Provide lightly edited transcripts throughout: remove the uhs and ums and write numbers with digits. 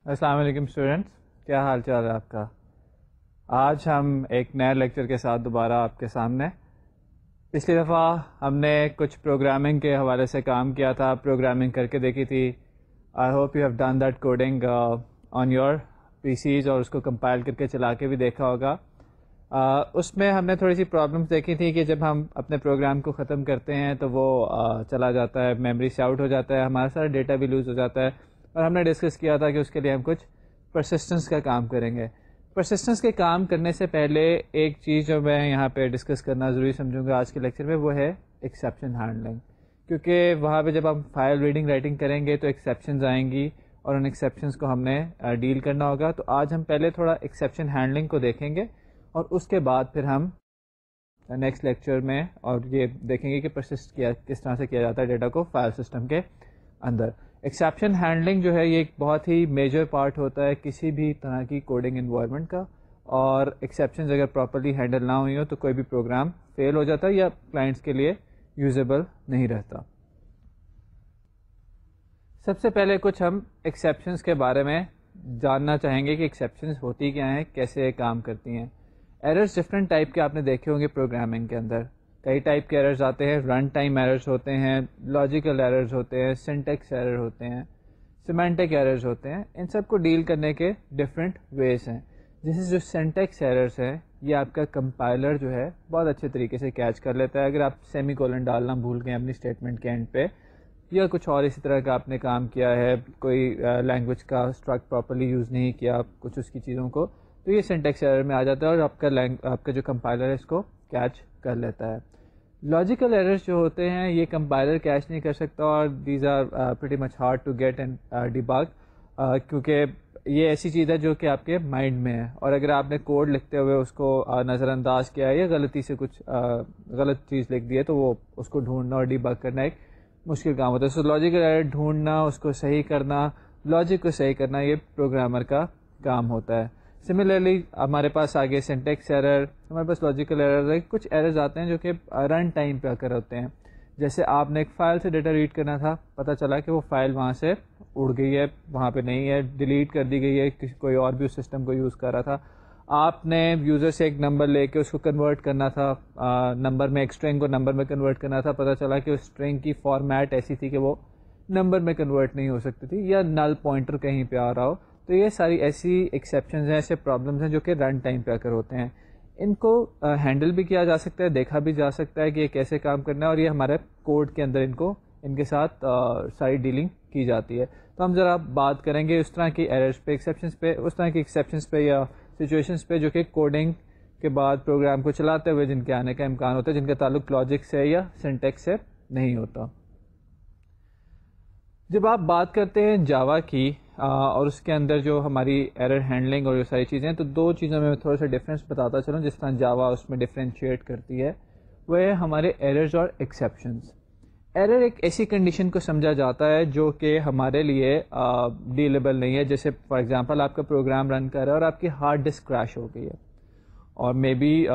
السلام علیکم اسٹوڈنٹس، کیا حال چال ہے آپ کا؟ آج ہم ایک نئے لیکچر کے ساتھ دوبارہ آپ کے سامنے. پچھلی دفعہ ہم نے کچھ پروگرامنگ کے حوالے سے کام کیا تھا، پروگرامنگ کر کے دیکھی تھی. I hope you have done that coding on your PCs, اور اس کو کمپائل کر کے چلا کے بھی دیکھا ہوگا. اس میں ہم نے تھوڑی سی پرابلمس دیکھی تھی کہ جب ہم اپنے پروگرام کو ختم کرتے ہیں تو وہ چلا جاتا ہے، میموری سے آؤٹ ہو جاتا ہے، ہمارا سارا ڈیٹا بھی لوز ہو جاتا ہے. اور ہم نے ڈسکس کیا تھا کہ اس کے لیے ہم کچھ پرسسٹنس کا کام کریں گے. پرسسٹنس کے کام کرنے سے پہلے ایک چیز جو میں یہاں پہ ڈسکس کرنا ضروری سمجھوں گا آج کے لیکچر میں، وہ ہے ایکسیپشن ہینڈلنگ. کیونکہ وہاں پہ جب ہم فائل ریڈنگ رائٹنگ کریں گے تو ایکسیپشنز آئیں گی اور ان ایکسیپشنز کو ہم نے ڈیل کرنا ہوگا. تو آج ہم پہلے تھوڑا ایکسیپشن ہینڈلنگ کو دیکھیں گے اور اس کے بعد پھر ہم نیکسٹ لیکچر میں اور یہ دیکھیں گے کہ پرسسٹ کس طرح سے کیا جاتا ہے ڈیٹا کو فائل سسٹم کے اندر. ایکسیپشن ہینڈلنگ جو ہے یہ ایک بہت ہی میجر پارٹ ہوتا ہے کسی بھی طرح کی کوڈنگ انوائرمنٹ کا، اور ایکسیپشنز اگر پراپرلی ہینڈل نہ ہوئی ہو تو کوئی بھی پروگرام فیل ہو جاتا ہے یا کلائنٹس کے لیے یوزیبل نہیں رہتا. سب سے پہلے کچھ ہم ایکسیپشنز کے بارے میں جاننا چاہیں گے کہ ایکسیپشنز ہوتی کیا ہیں، کیسے کام کرتی ہیں. ایررز ڈفرینٹ ٹائپ کے آپ نے دیکھے ہوں گے پروگرامنگ کے اندر. کئی ٹائپ کے ایررز آتے ہیں، رن ٹائم ایررز ہوتے ہیں، لاجیکل ایررز ہوتے ہیں، سنٹیکس ایرر ہوتے ہیں، سیمانٹک ایررز ہوتے ہیں. ان سب کو ڈیل کرنے کے ڈفرینٹ ویز ہیں. جیسے جو سنٹیکس ایررز ہیں یہ آپ کا کمپائلر جو ہے بہت اچھے طریقے سے کیچ کر لیتا ہے. اگر آپ سیمی کولن ڈالنا بھول گئے اپنی اسٹیٹمنٹ کے اینڈ پہ، یا کچھ اور اسی طرح کا آپ نے کام کیا ہے، کوئی لینگویج کا اسٹرکٹ پراپرلی یوز نہیں کیا کچھ اس کی چیزوں کو، تو یہ سنٹیکس ایرر میں آ جاتا ہے اور آپ کا جو کمپائلر ہے اس کو کیچ کر لیتا ہے. لاجیکل ایررز جو ہوتے ہیں یہ کمپائلر کیچ نہیں کر سکتا، اور these are pretty much hard to get and debug, کیونکہ یہ ایسی چیز ہے جو کہ آپ کے مائنڈ میں ہے، اور اگر آپ نے کوڈ لکھتے ہوئے اس کو نظر انداز کیا ہے یا غلطی سے کچھ غلط چیز لکھ دی ہے تو وہ اس کو ڈھونڈنا اور ڈیبگ کرنا ایک مشکل کام ہوتا ہے. سو لاجیکل ایرر ڈھونڈنا، اس کو صحیح کرنا، لاجک کو صحیح کرنا، یہ پروگرامر کا کام ہوتا ہے. سملرلی ہمارے پاس آگے سنٹیکس ایرر، ہمارے پاس لاجیکل ایرر ہے. کچھ ایررز آتے ہیں جو کہ رن ٹائم پہ آ کر ہوتے ہیں. جیسے آپ نے ایک فائل سے ڈیٹا ریڈ کرنا تھا، پتہ چلا کہ وہ فائل وہاں سے اڑ گئی ہے، وہاں پہ نہیں ہے، ڈیلیٹ کر دی گئی ہے، کوئی اور بھی اس سسٹم کو یوز کر رہا تھا. آپ نے یوزر سے ایک نمبر لے کے اس کو کنورٹ کرنا تھا نمبر میں، ایک اسٹرنگ کو نمبر میں کنورٹ کرنا تھا. پتہ چلا کہ اس اسٹرنگ کی فارمیٹ ایسی تھی کہ وہ نمبر میں کنورٹ نہیں ہو سکتی تھی، یا نل پوائنٹر کہیں پہ آ رہا ہو. تو یہ ساری ایسی ایکسیپشنز ہیں، ایسے پرابلمس ہیں جو کہ رن ٹائم پہ آ کر ہوتے ہیں. ان کو ہینڈل بھی کیا جا سکتا ہے، دیکھا بھی جا سکتا ہے کہ یہ کیسے کام کرنا ہے، اور یہ ہمارے کوڈ کے اندر ان کے ساتھ ساری ڈیلنگ کی جاتی ہے. تو ہم ذرا بات کریں گے اس طرح کی ایررز پہ، ایکسیپشنز پہ، اس طرح کی ایکسیپشنز پہ یا سچویشنز پہ جو کہ کوڈنگ کے بعد پروگرام کو چلاتے ہوئے جن کے آنے کا امکان ہوتا ہے، جن کا تعلق لاجک سے یا سنٹیکس سے نہیں ہوتا. جب آپ بات کرتے ہیں جاوا کی اور اس کے اندر جو ہماری ایرر ہینڈلنگ اور یہ ساری چیزیں ہیں، تو دو چیزوں میں تھوڑا سا ڈفرینس بتاتا چلوں جس طرح جاوا اس میں ڈفرینشیٹ کرتی ہے. وہ ہے ہمارے ایررز اور ایکسیپشنز. ایرر ایک ایسی کنڈیشن کو سمجھا جاتا ہے جو کہ ہمارے لیے ڈیلیبل نہیں ہے. جیسے فار ایگزامپل آپ کا پروگرام رن کر رہا ہے اور آپ کی ہارڈ ڈسک کریش ہو گئی ہے، اور may be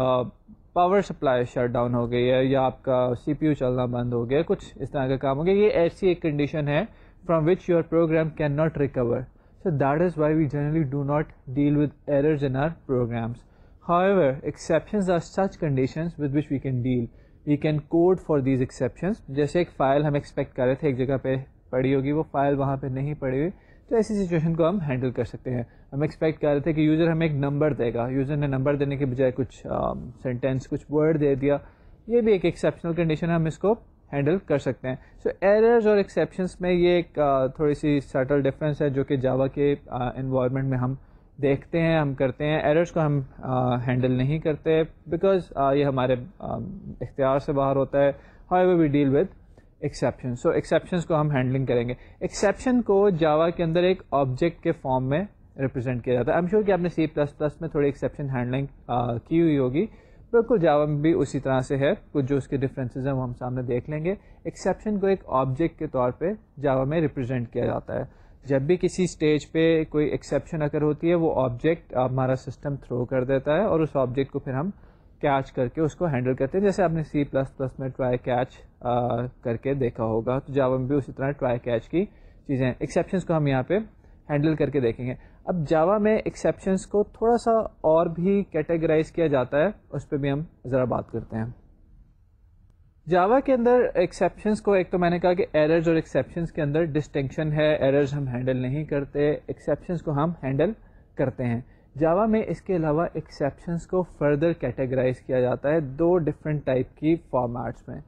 power supply shut down ہو گئی ہے، یا آپ کا سی پی یو چلنا بند ہو گیا، کچھ اس طرح کا کام ہو گیا. یہ ایسی ایک کنڈیشن ہے from which your program cannot recover. So that is why we generally do not deal with errors in our programs. However, exceptions are such conditions with which we can deal. We can code for these exceptions. جیسے ایک file ہم expect کر رہے تھے ایک جگہ پہ پڑی ہوگی، وہ فائل وہاں پہ نہیں پڑی ہوئی، تو ایسی سچویشن کو ہم ہینڈل کر سکتے ہیں. ہم ایکسپیکٹ کر رہے تھے کہ یوزر ہمیں ایک نمبر دے گا، یوزر نے نمبر دینے کے بجائے کچھ سینٹینس، کچھ ورڈ دے دیا. یہ بھی ایک ایکسیپشنل کنڈیشن ہے، ہم اس کو ہینڈل کر سکتے ہیں. سو ایررز اور ایکسیپشنس میں یہ ایک تھوڑی سی سٹل ڈفرینس ہے جو کہ جاوا کے انوائرمنٹ میں ہم دیکھتے ہیں، ہم کرتے ہیں. ایررز کو ہم ہینڈل نہیں کرتے بیکاز یہ ہمارے اختیار سے باہر ہوتا ہے. however we deal with exceptions. So exceptions کو ہم ہینڈلنگ کریں گے. ایکسیپشن کو جاوا کے اندر ایک آبجیکٹ کے فارم میں ریپرزینٹ کیا جاتا ہے. I'm sure کہ آپ نے سی پلس پلس میں تھوڑی ایکسیپشن ہینڈلنگ کی ہوئی ہوگی، بالکل جاوا میں بھی اسی طرح سے ہے. کچھ جو اس کے ڈفرینسز ہیں وہ ہم سامنے دیکھ لیں گے. ایکسیپشن کو ایک آبجیکٹ کے طور پہ جاوا میں ریپرزینٹ کیا جاتا ہے. جب بھی کسی اسٹیج پہ کوئی ایکسیپشن اگر ہوتی ہے، وہ آبجیکٹ ہمارا سسٹم تھرو کر دیتا ہے، اور اس آبجیکٹ کو پھر ہم کیچ کر کے اس کو ہینڈل کرتے ہیں. جیسے آپ نے سی پلس پلس میں ٹرائی کیچ کر کے دیکھا ہوگا، تو جاوا میں بھی اسی طرح ٹرائی کیچ کی چیزیں ہیں. ایکسیپشنس کو ہم یہاں پہ ہینڈل کر کے دیکھیں گے. اب جاوا میں ایکسیپشنس کو تھوڑا سا اور بھی کیٹیگرائز کیا جاتا ہے, اس پہ بھی ہم ذرا بات کرتے ہیں. جاوا کے اندر ایکسیپشنس کو, ایک تو میں نے کہا کہ ایررز اور ایکسیپشنس کے اندر ڈسٹنکشن ہے. ایررز ہم ہینڈل نہیں کرتے, ایکسیپشنس کو ہم ہینڈل کرتے ہیں. جاوا میں اس کے علاوہ ایکسیپشنس کو فردر کیٹیگرائز کیا جاتا ہے دو ڈفرینٹ ٹائپ کی فارمیٹس میں.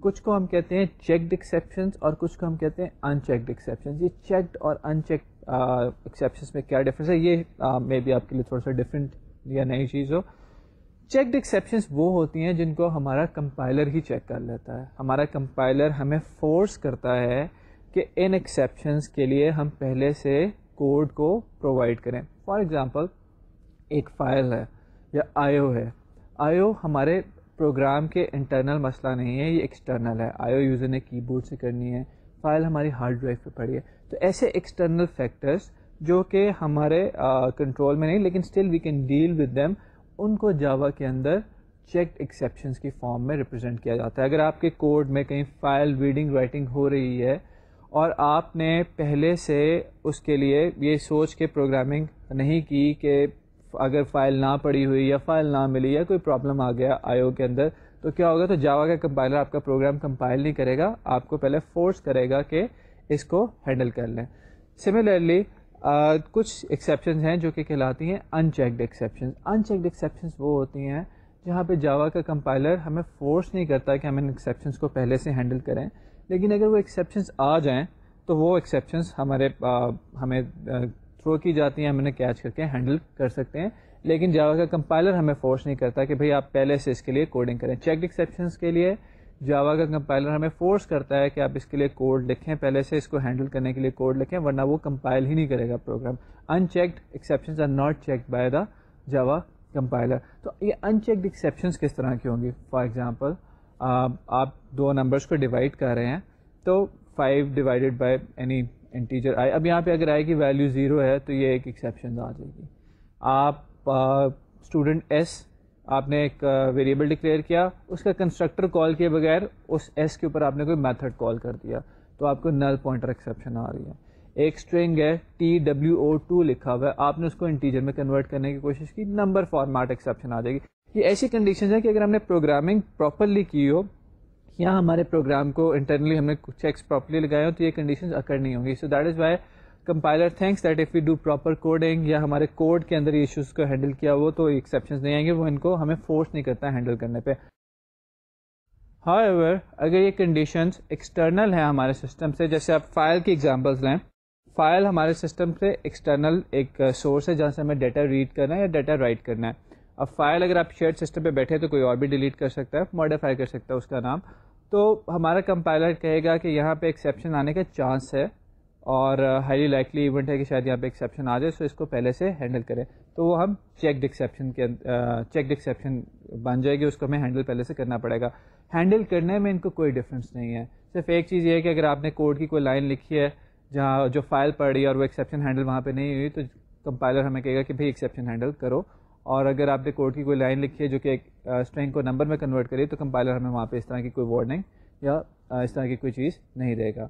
کچھ کو ہم کہتے ہیں چیکڈ ایکسیپشنس اور کچھ کو ہم کہتے ہیں ان چیکڈ ایکسیپشنس. یہ چیکڈ اور ان چیکڈ ایکسیپشنس میں کیا ڈفرینس ہے, یہ مے بی آپ کے لیے تھوڑا سا ڈفرینٹ یا نئی چیز ہو. چیکڈ ایکسیپشنس وہ ہوتی ہیں جن کو ہمارا کمپائلر ہی چیک کر لیتا ہے. ہمارا کمپائلر ہمیں فورس کرتا ہے کہ ان ایکسیپشنس کے لیے ہم پہلے سے کوڈ کو پرووائڈ کریں. فار ایگزامپل ایک فائل ہے یا آئیو ہے. آئیو ہمارے پروگرام کے انٹرنل مسئلہ نہیں ہے, یہ ایکسٹرنل ہے. آئیو یوزر نے کی بورڈ سے کرنی ہے, فائل ہماری ہارڈ ڈرائیو پہ پڑی ہے. تو ایسے ایکسٹرنل فیکٹرز جو کہ ہمارے کنٹرول میں نہیں لیکن still we can deal with them, ان کو جاوا کے اندر چیکڈ ایکسیپشنس کی فارم میں ریپرزینٹ کیا جاتا ہے. اگر آپ کے کوڈ میں کہیں فائل ریڈنگ رائٹنگ ہو رہی ہے اور آپ نے پہلے سے اس کے لیے یہ سوچ کے پروگرامنگ نہیں کی کہ اگر فائل نہ پڑی ہوئی یا فائل نہ ملی یا کوئی پرابلم آ گیا آئیو کے اندر تو کیا ہوگا, تو جاوا کا کمپائلر آپ کا پروگرام کمپائل نہیں کرے گا, آپ کو پہلے فورس کرے گا کہ اس کو ہینڈل کر لیں. سملرلی کچھ ایکسیپشنز ہیں جو کہ کہلاتی ہیں ان چیکڈ ایکسیپشنز. ان چیکڈ ایکسیپشنز وہ ہوتی ہیں جہاں پہ جاوا کا کمپائلر ہمیں فورس نہیں کرتا کہ ہم ان ایکسیپشنز کو پہلے سے ہینڈل کریں, لیکن اگر وہ ایکسیپشنز آ جائیں تو وہ ایکسیپشنز ہمیں تھرو کی جاتی ہیں, ہم انہیں کیچ کر کے ہینڈل کر سکتے ہیں. لیکن جاوا کا کمپائلر ہمیں فورس نہیں کرتا کہ بھئی آپ پہلے سے اس کے لیے کوڈنگ کریں. چیکڈ ایکسیپشنز کے لیے جاوا کا کمپائلر ہمیں فورس کرتا ہے کہ آپ اس کے لیے کوڈ لکھیں, پہلے سے اس کو ہینڈل کرنے کے لیے کوڈ لکھیں, ورنہ وہ کمپائل ہی نہیں کرے گا program. Unchecked exceptions are not checked by the Java compiler. تو یہ ان چیکڈ ایکسیپشنز کس طرح کی ہوں گی؟ فار ایگزامپل آپ دو نمبرس کو ڈیوائڈ کر رہے ہیں تو 5 divided by any integer I. اب یہاں پہ اگر آئے کی ویلیو 0 ہے تو یہ ایک ایکسیپشن آ جائے گی. آپ اسٹوڈنٹ ایس آپ نے ایک ویریبل ڈکلیئر کیا, اس کا کنسٹرکٹر کال کیے بغیر اس ایس کے اوپر آپ نے کوئی میتھڈ کال کر دیا تو آپ کو نل پوائنٹر ایکسیپشن آ رہی ہے. ایک اسٹرنگ ہے TWO2 لکھا ہوا ہے, آپ نے اس کو انٹیجر میں کنورٹ کرنے کی کوشش کی, نمبر فارمیٹ ایکسیپشن آ جائے گی. یہ ایسی کنڈیشنز ہیں کہ اگر ہم نے پروگرامنگ پراپرلی کی ہو یا ہمارے پروگرام کو انٹرنلی ہم نے چیکس پراپرلی لگائے ہو تو یہ کنڈیشنز اکر نہیں ہوں گی. So that is why compiler thinks that if we do proper coding یا ہمارے کوڈ کے اندر ایشوز کو ہینڈل کیا ہو تو ایکسیپشنز نہیں آئیں گے, وہ ان کو ہمیں فورس نہیں کرتا ہینڈل کرنے پہ. However, اگر یہ کنڈیشنز ایکسٹرنل ہیں ہمارے سسٹم سے, جیسے آپ فائل کی ایگزامپلس لیں, فائل ہمارے سسٹم سے ایکسٹرنل ایک سورس ہے جہاں سے ہمیں ڈیٹا ریڈ کرنا ہے یا ڈیٹا رائٹ کرنا ہے. اب فائل اگر آپ شیئرڈ سسٹم پہ بیٹھے تو کوئی اور بھی ڈیلیٹ کر سکتا ہے, ماڈیفائی کر سکتا ہے اس کا نام. تو ہمارا کمپائلر کہے گا کہ یہاں پہ ایکسیپشن آنے کا چانس ہے اور ہائیلی لائکلی ایونٹ ہے کہ شاید یہاں پہ ایکسیپشن آ جائے, سو اس کو پہلے سے ہینڈل کریں. تو وہ ہم چیکڈ ایکسیپشن بن جائے گی, اس کو ہمیں ہینڈل پہلے سے کرنا پڑے گا. ہینڈل کرنے میں ان کو کوئی ڈفرینس نہیں ہے, صرف ایک چیز یہ ہے کہ اگر آپ نے کوڈ کی کوئی لائن لکھی ہے جہاں جو فائل پڑ رہی ہے اور وہ ایکسیپشن ہینڈل وہاں پہ نہیں ہوئی تو کمپائلر ہمیں کہے گا کہ بھائی ایکسیپشن ہینڈل کرو. اور اگر آپ نے کوڈ کی کوئی لائن لکھی ہے جو کہ ایک اسٹرنگ کو نمبر میں کنورٹ کری تو کمپائلر ہمیں وہاں پہ اس طرح کی کوئی وارننگ یا اس طرح کی کوئی چیز نہیں دے گا.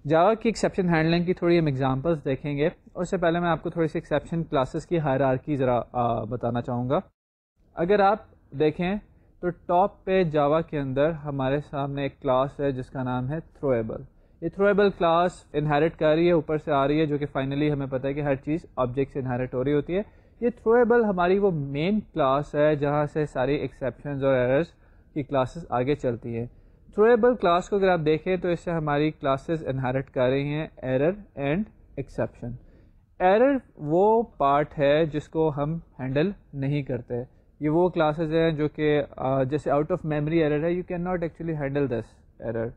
جاوا کی ایکسیپشن ہینڈلنگ کی تھوڑی ہم ایگزامپلس دیکھیں گے. اس سے پہلے میں آپ کو تھوڑی سی ایکسیپشن کلاسز کی ہائرارکی ذرا بتانا چاہوں گا. اگر آپ دیکھیں تو ٹاپ پہ جاوا کے اندر ہمارے سامنے ایک کلاس ہے جس کا نام ہے تھرویبل. یہ تھرویبل کلاس انہیرٹ کر رہی ہے, اوپر سے آ رہی ہے, جو کہ فائنلی ہمیں پتہ ہے کہ ہر چیز آبجیکٹ سے انہیرٹ ہو رہی ہوتی ہے. یہ تھرویبل ہماری وہ مین کلاس ہے جہاں سے ساری ایکسیپشنز اور ایررز کی کلاسز آگے چلتی ہیں. تھرویبل کلاس کو اگر آپ دیکھیں تو اس سے ہماری کلاسز انہیرٹ کر رہی ہیں ایرر اینڈ ایکسیپشن. ایرر وہ پارٹ ہے جس کو ہم ہینڈل نہیں کرتے. یہ وہ کلاسز ہیں جو کہ جیسے آؤٹ آف میموری ایرر ہے, you can not actually handle this error.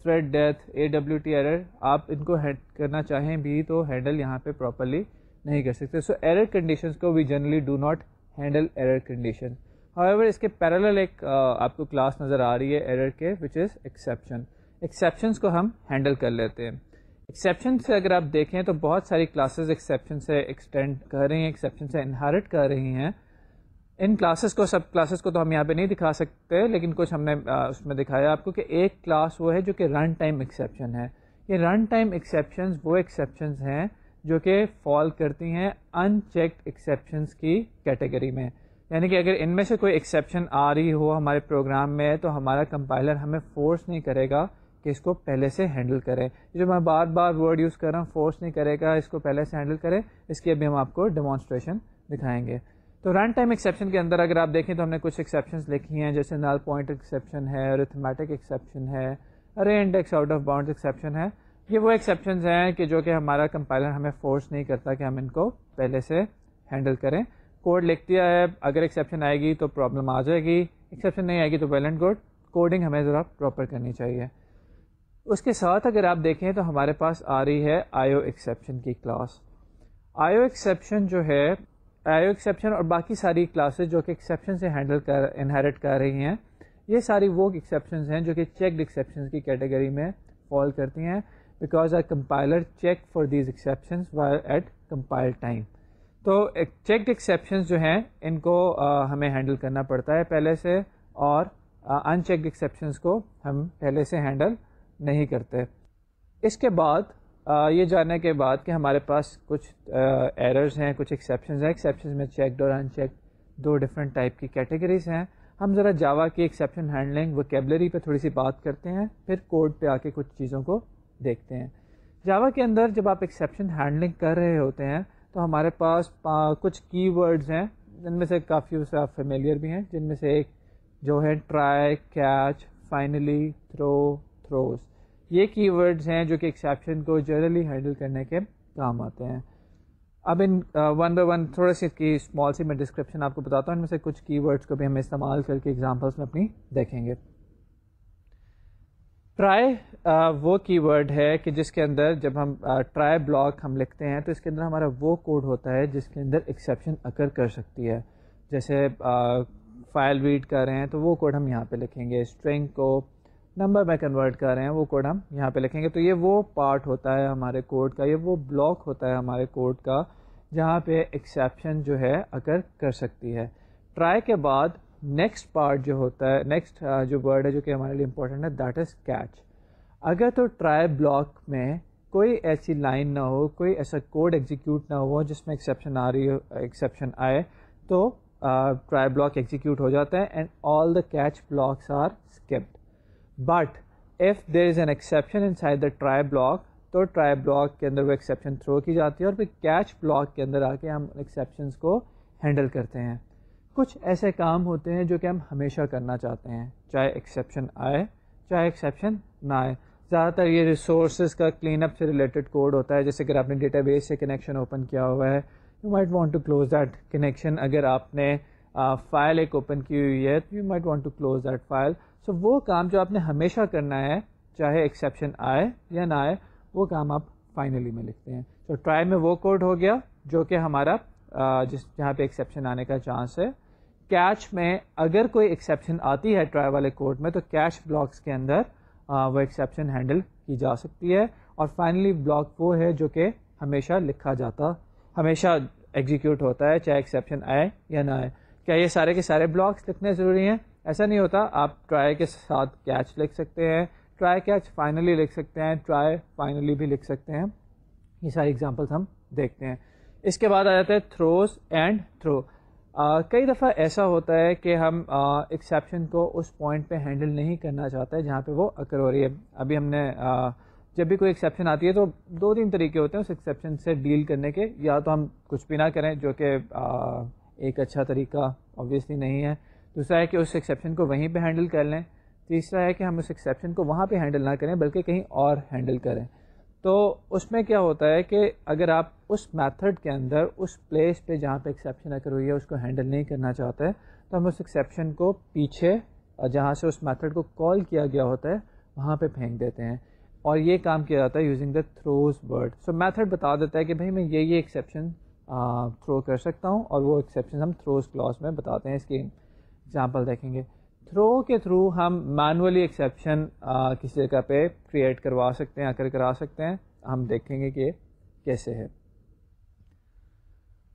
Thread death, AWT error, آپ ان کو کرنا چاہیں بھی تو ہینڈل یہاں پہ پراپرلی نہیں کر سکتے. سو ایرر کنڈیشنز کو we generally do not handle error condition. however اس کے پیرالل ایک آپ کو کلاس نظر آ رہی ہے ایرر کے, وچ از ایکسیپشن. ایکسیپشنس کو ہم ہینڈل کر لیتے ہیں. ایکسیپشن سے اگر آپ دیکھیں تو بہت ساری کلاسز ایکسیپشن سے ایکسٹینڈ کر رہی ہیں, ایکسیپشن سے انہیرٹ کر رہی ہیں. ان کلاسز کو, سب کلاسز کو تو ہم یہاں پہ نہیں دکھا سکتے, لیکن کچھ ہم نے اس میں دکھایا آپ کو کہ ایک کلاس وہ ہے جو کہ رن ٹائم ایکسیپشن ہے. یہ رن ٹائم ایکسیپشنز وہ ایکسیپشنز ہیں جو کہ فال کرتی ہیں ان چیکڈ ایکسیپشنس کی کیٹیگری میں. یعنی کہ اگر ان میں سے کوئی ایکسیپشن آ رہی ہو ہمارے پروگرام میں تو ہمارا کمپائلر ہمیں فورس نہیں کرے گا کہ اس کو پہلے سے ہینڈل کرے. جو میں بار بار ورڈ یوز کر رہا ہوں, فورس نہیں کرے گا اس کو پہلے سے ہینڈل کرے, اس کی ابھی ہم آپ کو ڈیمانسٹریشن دکھائیں گے. تو رن ٹائم ایکسیپشن کے اندر اگر آپ دیکھیں تو ہم نے کچھ ایکسیپشنس لکھی ہیں, جیسے نل پوائنٹ ایکسیپشن ہے, ارتھمیٹک ایکسیپشن ہے, ارے index out of bound exception ہے. یہ وہ ایکسیپشنز ہیں کہ جو کہ ہمارا کمپائلر ہمیں فورس نہیں کرتا کہ ہم ان کو پہلے سے ہینڈل کریں. کوڈ لکھ دیا ہے, اگر ایکسیپشن آئے گی تو پرابلم آ جائے گی, ایکسیپشن نہیں آئے گی تو ویل اینڈ گڈ. کوڈنگ ہمیں ذرا پراپر کرنی چاہیے. اس کے ساتھ اگر آپ دیکھیں تو ہمارے پاس آ رہی ہے آئی او ایکسیپشن کی کلاس. آئی او ایکسیپشن جو ہے, آئی او ایکسیپشن اور باقی ساری کلاسز جو کہ ایکسیپشن سے انہیرٹ کر رہی ہیں, یہ ساری وہ ایکسیپشنز ہیں جو کہ چیکڈ ایکسیپشنز کی کیٹیگری میں فال کرتی ہیں, because I compiler check for these exceptions at compile time. تو چیکڈ ایکسیپشنز جو ہیں ان کو ہمیں ہینڈل کرنا پڑتا ہے پہلے سے, اور ان چیکڈ ایکسیپشنز کو ہم پہلے سے ہینڈل نہیں کرتے. اس کے بعد یہ جاننے کے بعد کہ ہمارے پاس کچھ ایررز ہیں, کچھ ایکسیپشنز ہیں, ایکسیپشنز میں چیکڈ اور ان چیکڈ دو ڈفرینٹ ٹائپ کی کیٹیگریز ہیں. ہم ذرا جاوا کی ایکسیپشن ہینڈلنگ ووکیبلری پہ تھوڑی سی بات کرتے ہیں, پھر کوڈ پہ آ کے کچھ چیزوں کو دیکھتے ہیں. جاوا کے اندر جب آپ ایکسیپشن ہینڈلنگ کر رہے ہوتے ہیں تو ہمارے پاس کچھ کی ورڈز ہیں, جن میں سے کافی سے آپ فیملیئر بھی ہیں, جن میں سے ایک جو ہے try, catch, finally, throw, throws. یہ کی ورڈز ہیں جو کہ ایکسیپشن کو جنرلی ہینڈل کرنے کے کام آتے ہیں. اب ان ون بائی ون تھوڑا سی کی اسمال سی میں ڈسکرپشن آپ کو بتاتا ہوں. ان میں سے کچھ کی ورڈز کو بھی ہم استعمال کر کے ایگزامپلس میں اپنی دیکھیں گے. ٹرائی وہ کی ورڈ ہے کہ جس کے اندر جب ہم ٹرائی بلاک ہم لکھتے ہیں تو اس کے اندر ہمارا وہ کوڈ ہوتا ہے جس کے اندر ایکسیپشن اکر کر سکتی ہے. جیسے فائل ریڈ کر رہے ہیں تو وہ کوڈ ہم یہاں پہ لکھیں گے, اسٹرنگ کو نمبر میں کنورٹ کر رہے ہیں وہ کوڈ ہم یہاں پہ لکھیں گے. تو یہ وہ پارٹ ہوتا ہے ہمارے کوڈ کا, یہ وہ بلاک ہوتا ہے ہمارے کوڈ کا جہاں پہ ایکسیپشن جو ہے اکر کر سکتی ہے. ٹرائی کے بعد نیکسٹ پارٹ جو ہوتا ہے, نیکسٹ جو ورڈ ہے جو کہ ہمارے لیے امپورٹنٹ ہے, دیٹ از کیچ. اگر تو ٹرائی بلاک میں کوئی ایسی لائن نہ ہو, کوئی ایسا کوڈ ایگزیکیوٹ نہ ہو جس میں ایکسیپشن آ رہی ہو, ایکسیپشن آئے, تو ٹرائی بلاک ایگزیکیوٹ ہو جاتا ہے and all the catch blocks are skipped. But if there is an exception inside the try block, تو ٹرائی بلاک کے اندر وہ ایکسیپشن تھرو کی جاتی ہے اور پھر کیچ بلاک کے اندر آ کے ہم ایکسیپشنس کو ہینڈل کرتے ہیں. کچھ ایسے کام ہوتے ہیں جو کہ ہم ہمیشہ کرنا چاہتے ہیں, چاہے ایکسیپشن آئے چاہے ایکسیپشن نہ آئے. زیادہ تر یہ ریسورسز کا کلین اپ سے ریلیٹڈ کوڈ ہوتا ہے. جیسے اگر آپ نے ڈیٹا بیس سے کنیکشن اوپن کیا ہوا ہے, you might want to close that connection. اگر آپ نے فائل ایک اوپن کی ہوئی ہے تو you might want to close that file. So وہ کام جو آپ نے ہمیشہ کرنا ہے, چاہے ایکسیپشن آئے یا نہ آئے, وہ کام آپ فائنلی میں لکھتے ہیں. تو ٹرائی میں وہ کوڈ ہو گیا جو کہ ہمارا جہاں پہ ایکسیپشن آنے کا چانس ہے. کیچ میں اگر کوئی ایکسیپشن آتی ہے ٹرائی والے کوڈ میں تو کیچ بلاکس کے اندر وہ ایکسیپشن ہینڈل کی جا سکتی ہے. اور فائنلی بلاک وہ ہے جو کہ ہمیشہ لکھا جاتا, ہمیشہ ایگزیکیوٹ ہوتا ہے چاہے ایکسیپشن آئے یا نہ آئے. کیا یہ سارے کے سارے بلاکس لکھنے ضروری ہیں؟ ایسا نہیں ہوتا. آپ ٹرائی کے ساتھ کیچ لکھ سکتے ہیں, ٹرائی کیچ فائنلی لکھ سکتے ہیں, ٹرائی فائنلی بھی لکھ سکتے ہیں. یہ ساری ایگزامپلس ہم دیکھتے ہیں. اس کے بعد آ جاتا ہے تھروز اینڈ تھرو. کئی دفعہ ایسا ہوتا ہے کہ ہم ایکسیپشن کو اس پوائنٹ پہ ہینڈل نہیں کرنا چاہتے جہاں پہ وہ اکر ہو رہی ہے. ابھی ہم نے جب بھی کوئی ایکسیپشن آتی ہے تو 2-3 طریقے ہوتے ہیں اس ایکسیپشن سے ڈیل کرنے کے. یا تو ہم کچھ بھی نہ کریں, جو کہ ایک اچھا طریقہ آبویسلی نہیں ہے. دوسرا ہے کہ اس ایکسیپشن کو وہیں پہ ہینڈل کر لیں. تیسرا ہے کہ ہم اس ایکسیپشن کو وہاں پہ ہینڈل نہ کریں بلکہ کہیں اور ہینڈل کریں. تو اس میں کیا ہوتا ہے کہ اگر آپ اس میتھڈ کے اندر اس پلیس پہ جہاں پہ ایکسیپشن اکر ہوئی ہے اس کو ہینڈل نہیں کرنا چاہتے تو ہم اس ایکسیپشن کو پیچھے جہاں سے اس میتھڈ کو کال کیا گیا ہوتا ہے وہاں پہ پھینک دیتے ہیں. اور یہ کام کیا جاتا ہے using the throws word. So method بتا دیتا ہے کہ بھائی میں یہ ایکسیپشن تھرو کر سکتا ہوں, اور وہ ایکسیپشن ہم تھروز کلاس میں بتاتے ہیں. اس کی ایگزامپل دیکھیں گے. تھرو کے تھرو ہم مینولی ایکسیپشن کسی جگہ پہ کریٹ کروا سکتے ہیں, اکر کرا سکتے ہیں. ہم دیکھیں گے کہ کیسے ہے.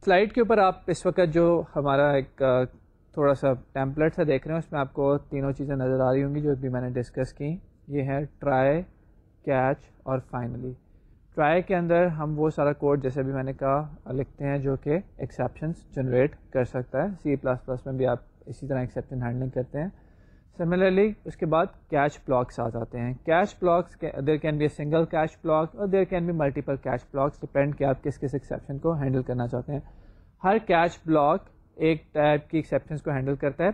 سلائڈ کے اوپر آپ اس وقت جو ہمارا ایک تھوڑا سا ٹیمپلیٹ سے دیکھ رہے ہیں, اس میں آپ کو تینوں چیزیں نظر آ رہی ہوں گی جو بھی میں نے ڈسکس کی. یہ ہے ٹرائی, کیچ اور فائنلی. ٹرائی کے اندر ہم وہ سارا کوڈ جیسے بھی میں نے کہا لکھتے ہیں جو کہ ایکسیپشنس جنریٹ کر سکتا ہے. C++ میں بھی آپ اسی طرح ایکسیپشن ہینڈلنگ کرتے ہیں. سملرلی اس کے بعد کیچ بلاکس آ جاتے ہیں. Catch blocks there can be a single catch block اور there can be multiple catch blocks, depend کہ آپ کس کس ایکسیپشن کو ہینڈل کرنا چاہتے ہیں. ہر کیچ بلاک ایک ٹائپ کی ایکسیپشنس کو ہینڈل کرتا ہے,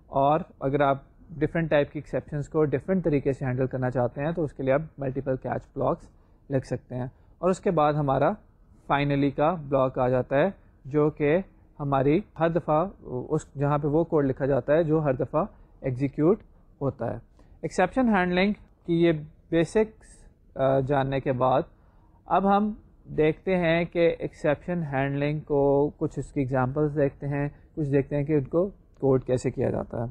اور اگر آپ ڈفرینٹ ٹائپ کی ایکسیپشنس کو ڈفرینٹ طریقے سے ہینڈل کرنا چاہتے ہیں تو اس کے لیے آپ ملٹیپل کیچ بلاکس لکھ سکتے ہیں. اور اس کے بعد ہمارا فائنلی کا بلاک آ جاتا ہے جو کہ ہماری ہر دفعہ اس جہاں پہ وہ کوڈ لکھا جاتا ہے جو ہر دفعہ ایگزیکیوٹ ہوتا ہے. ایکسیپشن ہینڈلنگ کی یہ بیسکس جاننے کے بعد اب ہم دیکھتے ہیں کہ ایکسیپشن ہینڈلنگ کو کچھ اس کی ایگزامپلس دیکھتے ہیں, کچھ دیکھتے ہیں کہ ان کو کوڈ کیسے کیا جاتا ہے.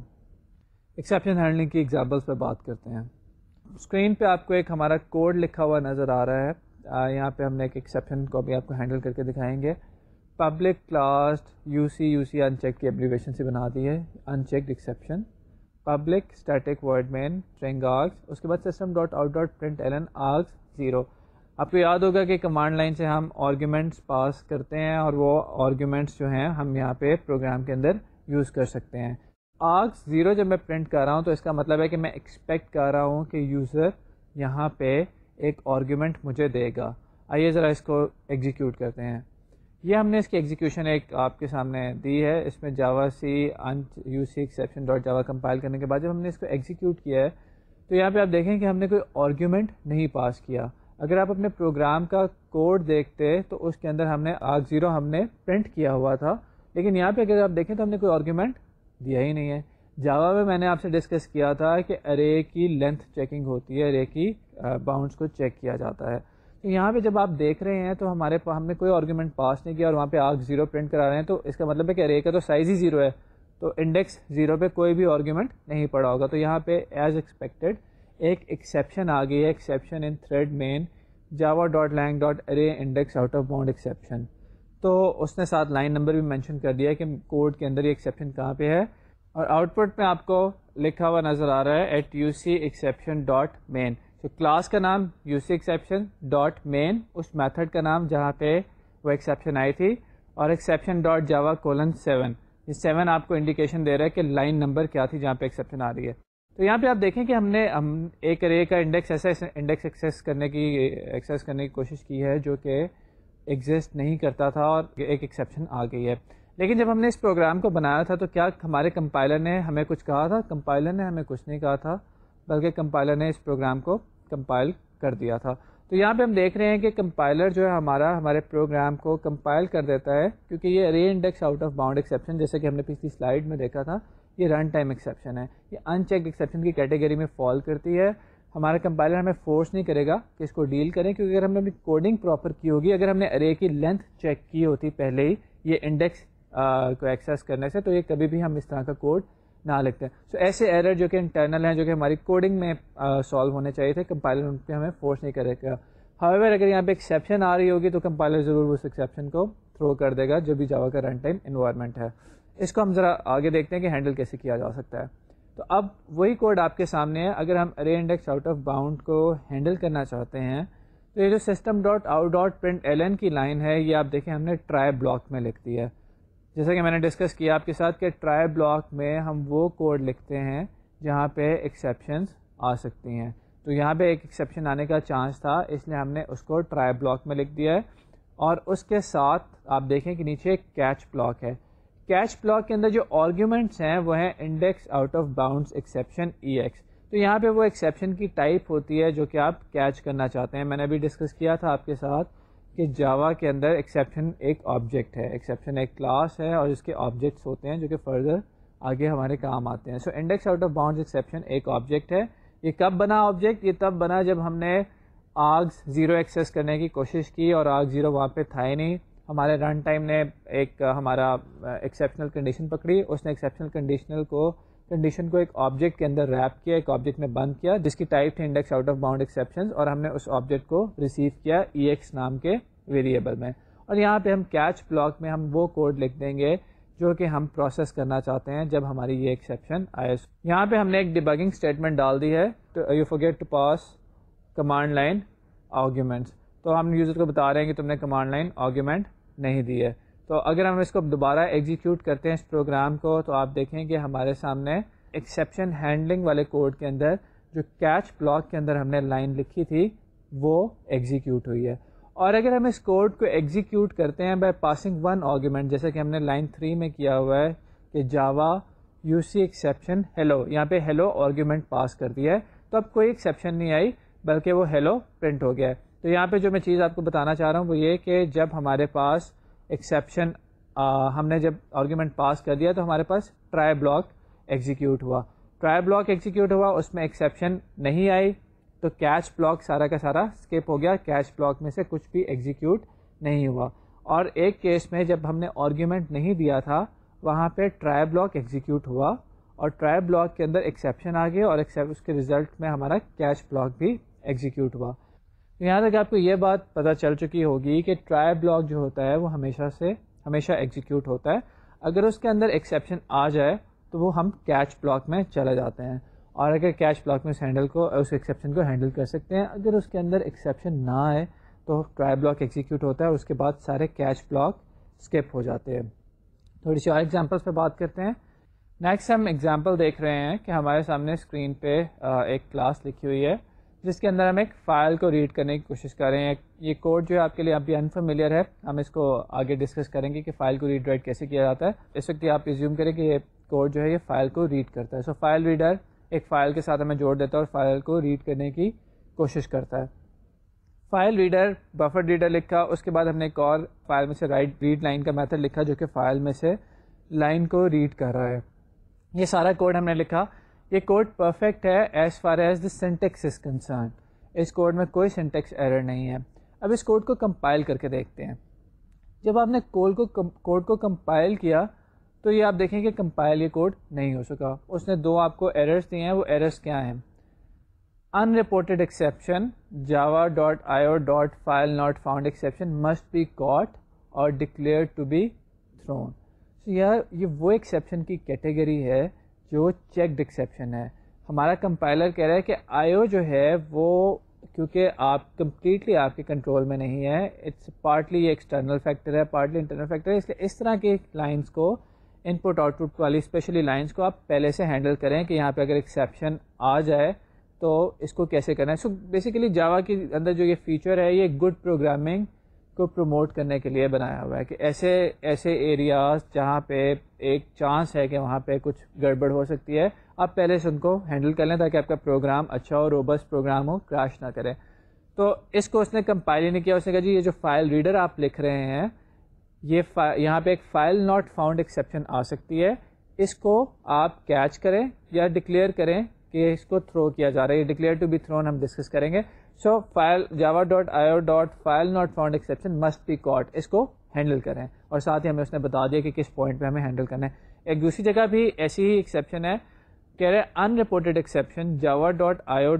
ایکسیپشن ہینڈلنگ کی ایگزامپلس پہ بات کرتے ہیں. اسکرین پہ آپ کو ایک ہمارا کوڈ لکھا ہوا نظر آ رہا ہے. یہاں پہ ہم نے ایک ایکسیپشن کو بھی آپ کو ہینڈل کر کے دکھائیں گے. پبلک کلاس UC انچیک کی ایبریویشن سے بنا دی ہے unchecked exception. Public static void main string args, اس کے بعد system dot out dot print ln args 0. آپ کو یاد ہوگا کہ کمانڈ لائن سے ہم آرگیومنٹس پاس کرتے ہیں اور وہ آرگیومنٹس جو ہیں ہم یہاں پہ پروگرام کے اندر یوز کر سکتے ہیں. آرگس 0 جب میں پرنٹ کر رہا ہوں تو اس کا مطلب ہے کہ میں ایکسپیکٹ کر رہا ہوں کہ یوزر یہاں پہ ایک آرگیومنٹ مجھے دے گا. آئیے ذرا اس کو ایگزیکیوٹ کرتے ہیں. یہ ہم نے اس کی ایگزیکیوشن ایک آپ کے سامنے دی ہے. اس میں جاوا سی UC ایکسیپشن ڈاٹ جاوا کمپائل کرنے کے بعد جب ہم نے اس کو ایگزیکیوٹ کیا ہے تو یہاں پہ آپ دیکھیں کہ ہم نے کوئی آرگیومنٹ نہیں پاس کیا. اگر آپ اپنے پروگرام کا کوڈ دیکھتے تو اس کے اندر ہم نے arg0 ہم نے پرنٹ کیا ہوا تھا, لیکن یہاں پہ اگر آپ دیکھیں تو ہم نے کوئی آرگیومنٹ دیا ہی نہیں ہے. جاوا میں نے آپ سے ڈسکس کیا تھا کہ ارے کی لینتھ چیکنگ ہوتی ہے, ارے کی باؤنڈس کو چیک کیا جاتا ہے. تو یہاں پہ جب آپ دیکھ رہے ہیں تو ہم نے کوئی آرگیومنٹ پاس نہیں کیا اور وہاں پہ arg0 پرنٹ کرا رہے ہیں, تو اس کا مطلب ہے کہ ارے کا تو سائز ہی 0 ہے, تو انڈیکس 0 پہ کوئی بھی آرگیومنٹ نہیں پڑا ہوگا. تو یہاں پہ ایز ایکسپیکٹڈ ایک ایکسیپشن آ گئی ہے, exception in thread main java.lang.array index out of bound exception. تو اس نے ساتھ لائن نمبر بھی مینشن کر دیا ہے کہ کوڈ کے اندر یہ ایکسیپشن کہاں پہ ہے, اور آؤٹ پٹ میں آپ کو لکھا ہوا نظر آ رہا ہے @UC exception dot main. تو کلاس کا نام UC exception dot main, اس میتھڈ کا نام جہاں پہ وہ ایکسیپشن آئی تھی, اور ایکسیپشن ڈاٹ جاوا :7. یہ 7 آپ کو انڈیکیشن دے رہا ہے کہ لائن نمبر کیا تھی جہاں پہ ایکسیپشن آ رہی ہے. تو یہاں پہ آپ دیکھیں کہ ہم ایک ارے کا انڈیکس انڈیکس ایکسیس کرنے کی کوشش کی ہے جو کہ ایگزسٹ نہیں کرتا تھا اور ایک ایکسیپشن آ گئی ہے. لیکن جب ہم نے اس پروگرام کو بنایا تھا تو کیا ہمارے کمپائلر نے ہمیں کچھ کہا تھا؟ کمپائلر نے ہمیں کچھ نہیں کہا تھا, بلکہ کمپائلر نے اس پروگرام کو کمپائل کر دیا تھا. تو یہاں پہ ہم دیکھ رہے ہیں کہ کمپائلر جو ہے ہمارے پروگرام کو کمپائل کر دیتا ہے, کیونکہ یہ ارے index out of bound exception جیسے کہ ہم نے پچھلی سلائیڈ میں دیکھا تھا, یہ رن ٹائم ایکسیپشن ہے, یہ ان چیکڈ ایکسیپشن کی کیٹیگری میں فال کرتی ہے. ہمارا کمپائلر ہمیں فورس نہیں کرے گا کہ اس کو ڈیل کریں, کیونکہ اگر ہم نے اپنی کوڈنگ پراپر کی ہوگی, اگر ہم نے ارے کی لینتھ چیک کی ہوتی پہلے ہی یہ انڈیکس کو ایکسیس کرنے سے, تو یہ کبھی بھی ہم اس طرح کا کوڈ نہ لکھتے ہیں. سو ایسے ایرر جو کہ انٹرنل ہیں, جو کہ ہماری کوڈنگ میں سالو ہونے چاہیے تھے, کمپائلر ان پہ ہمیں فورس نہیں کرے گا. ہاویور اگر یہاں پہ ایکسیپشن آ رہی ہوگی تو کمپائلر ضرور اس ایکسیپشن کو تھرو کر دے گا جو بھی جاوا کا رن ٹائم انوائرمنٹ ہے. اس کو ہم ذرا آگے دیکھتے ہیں کہ ہینڈل کیسے کیا جا سکتا ہے. تو اب وہی کوڈ آپ کے سامنے ہے. اگر ہم ارے انڈیکس آؤٹ آف باؤنڈ کو ہینڈل کرنا چاہتے ہیں تو یہ جو system dot out dot print ln کی لائن ہے, یہ آپ دیکھیں ہم نے ٹرائی بلاک میں لکھ دی ہے. جیسا کہ میں نے ڈسکس کیا آپ کے ساتھ کہ ٹرائی بلاک میں ہم وہ کوڈ لکھتے ہیں جہاں پہ ایکسیپشنز آ سکتی ہیں. تو یہاں پہ ایک ایکسیپشن آنے کا چانس تھا, اس لیے ہم نے اس کو ٹرائی بلاک میں لکھ دیا ہے. اور اس کے ساتھ آپ دیکھیں کہ نیچے ایک کیچ بلاک ہے. کیچ بلاک کے اندر جو آرگیومنٹس ہیں وہ ہیں index out of bounds exception EX. تو یہاں پہ وہ ایکسیپشن کی ٹائپ ہوتی ہے جو کہ آپ کیچ کرنا چاہتے ہیں. میں نے ابھی ڈسکس کیا تھا آپ کے ساتھ کہ جاوا کے اندر ایکسیپشن ایک آبجیکٹ ہے, ایکسیپشن ایک کلاس ہے اور اس کے آبجیکٹس ہوتے ہیں جو کہ فردر آگے ہمارے کام آتے ہیں. So index out of bounds exception ایک آبجیکٹ ہے. یہ کب بنا آبجیکٹ؟ یہ تب بنا جب ہم نے args0 ایکسیس کرنے کی کوشش کی اور args0 وہاں پہ تھا ہی نہیں. ہمارے رن ٹائم نے ایک ہمارا ایکسیپشنل کنڈیشن پکڑی, اس نے ایکسیپشنل کنڈیشن کو ایک آبجیکٹ کے اندر ریپ کیا, ایک آبجیکٹ میں بند کیا جس کی ٹائپ تھی index out of bound exceptions, اور ہم نے اس آبجیکٹ کو ریسیو کیا EX نام کے ویریبل میں. اور یہاں پہ ہم کیچ بلاک میں ہم وہ کوڈ لکھ دیں گے جو کہ ہم پروسیس کرنا چاہتے ہیں جب ہماری یہ ایکسیپشن آئے. یہاں پہ ہم نے ایک ڈیبگنگ اسٹیٹمنٹ ڈال دی ہے, you forget to pass command line arguments. تو ہم یوزر کو بتا رہے ہیں کہ تم نے کمانڈ لائن آرگیومنٹ نہیں دی ہے. تو اگر ہم اس کو دوبارہ ایگزیکیوٹ کرتے ہیں اس پروگرام کو, تو آپ دیکھیں کہ ہمارے سامنے ایکسیپشن ہینڈلنگ والے کوڈ کے اندر جو کیچ بلاک کے اندر ہم نے لائن لکھی تھی وہ ایگزیکیوٹ ہوئی ہے. اور اگر ہم اس کوڈ کو ایگزیکیوٹ کرتے ہیں بائی پاسنگ ون آرگیومنٹ, جیسے کہ ہم نے لائن 3 میں کیا ہوا ہے کہ Java U C exception hello, یہاں پہ ہیلو آرگیومنٹ پاس کر دیا ہے, تو اب کوئی ایکسیپشن نہیں آئی بلکہ وہ ہیلو پرنٹ ہو گیا ہے. تو یہاں پہ جو میں چیز آپ کو بتانا چاہ رہا ہوں وہ یہ کہ جب ہمارے پاس ایکسیپشن ہم نے جب آرگیومنٹ پاس کر دیا تو ہمارے پاس ٹرائی بلاک ایگزیکیوٹ ہوا. ٹرائی بلاک ایگزیکیوٹ ہوا, اس میں ایکسیپشن نہیں آئی, تو کیچ بلاک سارا کا سارا اسکپ ہو گیا, کیچ بلاک میں سے کچھ بھی ایگزیکیوٹ نہیں ہوا. اور ایک کیس میں جب ہم نے آرگیومنٹ نہیں دیا تھا وہاں پہ ٹرائی بلاک ایگزیکیوٹ ہوا اور ٹرائی بلاک کے اندر ایکسیپشن آ گیا اور اس کے رزلٹ میں ہمارا کیچ بلاک بھی ایگزیکیوٹ ہوا. یہاں تک آپ کو یہ بات پتہ چل چکی ہوگی کہ ٹرائی بلاک جو ہوتا ہے وہ ہمیشہ ایگزیکیوٹ ہوتا ہے. اگر اس کے اندر ایکسیپشن آ جائے تو وہ ہم کیچ بلاک میں چلے جاتے ہیں, اور اگر کیچ بلاک میں اس ایکسیپشن کو ہینڈل کر سکتے ہیں. اگر اس کے اندر ایکسیپشن نہ آئے تو ٹرائی بلاک ایگزیکیوٹ ہوتا ہے, اس کے بعد سارے کیچ بلاک اسکپ ہو جاتے ہیں. تھوڑی سی اور ایگزامپلس پہ بات کرتے ہیں. نیکسٹ ہم ایگزامپل دیکھ رہے ہیں کہ ہمارے سامنے اسکرین پہ ایک کلاس لکھی ہوئی ہے جس کے اندر ہم ایک فائل کو ریڈ کرنے کی کوشش کر رہے ہیں. یہ کوڈ جو ہے آپ کے لیے ابھی انفیملیئر ہے, ہم اس کو آگے ڈسکس کریں گے کہ فائل کو ریڈ رائٹ کیسے کیا جاتا ہے. اس وقت آپ ایزیوم کریں کہ یہ کوڈ جو ہے یہ فائل کو ریڈ کرتا ہے. سو فائل ریڈر ایک فائل کے ساتھ ہمیں جوڑ دیتا ہے اور فائل کو ریڈ کرنے کی کوشش کرتا ہے. فائل ریڈر بفر ریڈر لکھا, اس کے بعد ہم نے ایک اور فائل میں سے ریڈ لائن کا میتھڈ لکھا جو کہ فائل میں سے لائن کو ریڈ کر رہا ہے. یہ سارا کوڈ ہم نے لکھا. یہ کوڈ پرفیکٹ ہے as far as the syntax is concerned. اس کوڈ میں کوئی سینٹیکس ایرر نہیں ہے. اب اس کوڈ کو کمپائل کر کے دیکھتے ہیں. جب آپ نے کوڈ کو کمپائل کیا تو یہ آپ دیکھیں کہ کمپائل یہ کوڈ نہیں ہو سکا. اس نے دو آپ کو ایررز دیے ہیں. وہ ایررز کیا ہیں؟ Unreported exception java.io.file not found exception must be caught or declared to be thrown. یہ وہ ایکسیپشن کی کیٹیگری ہے جو چیکڈ ایکسیپشن ہے. ہمارا کمپائلر کہہ رہا ہے کہ آئیو جو ہے وہ کیونکہ آپ کمپلیٹلی آپ کے کنٹرول میں نہیں ہے, اٹس پارٹلی ایکسٹرنل فیکٹر ہے پارٹلی انٹرنل فیکٹر ہے, اس لیے اس طرح کی لائنس کو ان پٹ آؤٹ پٹ والی اسپیشلی لائنس کو آپ پہلے سے ہینڈل کریں کہ یہاں پہ اگر ایکسیپشن آ جائے تو اس کو کیسے کرنا ہے. سو بیسیکلی جاوا کے اندر جو یہ فیچر ہے یہ گڈ پروگرامنگ کو پروموٹ کرنے کے لیے بنایا ہوا ہے کہ ایسے ایریاز جہاں پہ ایک چانس ہے کہ وہاں پہ کچھ گڑبڑ ہو سکتی ہے آپ پہلے سے ان کو ہینڈل کر لیں تاکہ آپ کا پروگرام اچھا ہو, روبسٹ پروگرام ہو, کریش نہ کرے. تو اس کو اس نے کمپائل ہی نہیں کیا. اس نے کہا جی یہ جو فائل ریڈر آپ لکھ رہے ہیں یہاں پہ ایک فائل ناٹ فاؤنڈ ایکسیپشن آ سکتی ہے, اس کو آپ کیچ کریں یا ڈکلیئر کریں کہ اس کو تھرو کیا جا رہا ہے. ڈکلیئر ٹو بی تھرون ہم ڈسکس کریں گے. So file java.io.file not found exception must be caught, اس کو ہینڈل کریں. اور ساتھ ہی ہمیں اس نے بتا دیا کہ کس پوائنٹ پہ ہمیں ہینڈل کرنا ہے. ایک دوسری جگہ بھی ایسی ہی ایکسیپشن ہے, کہہ رہے unreported exception java.io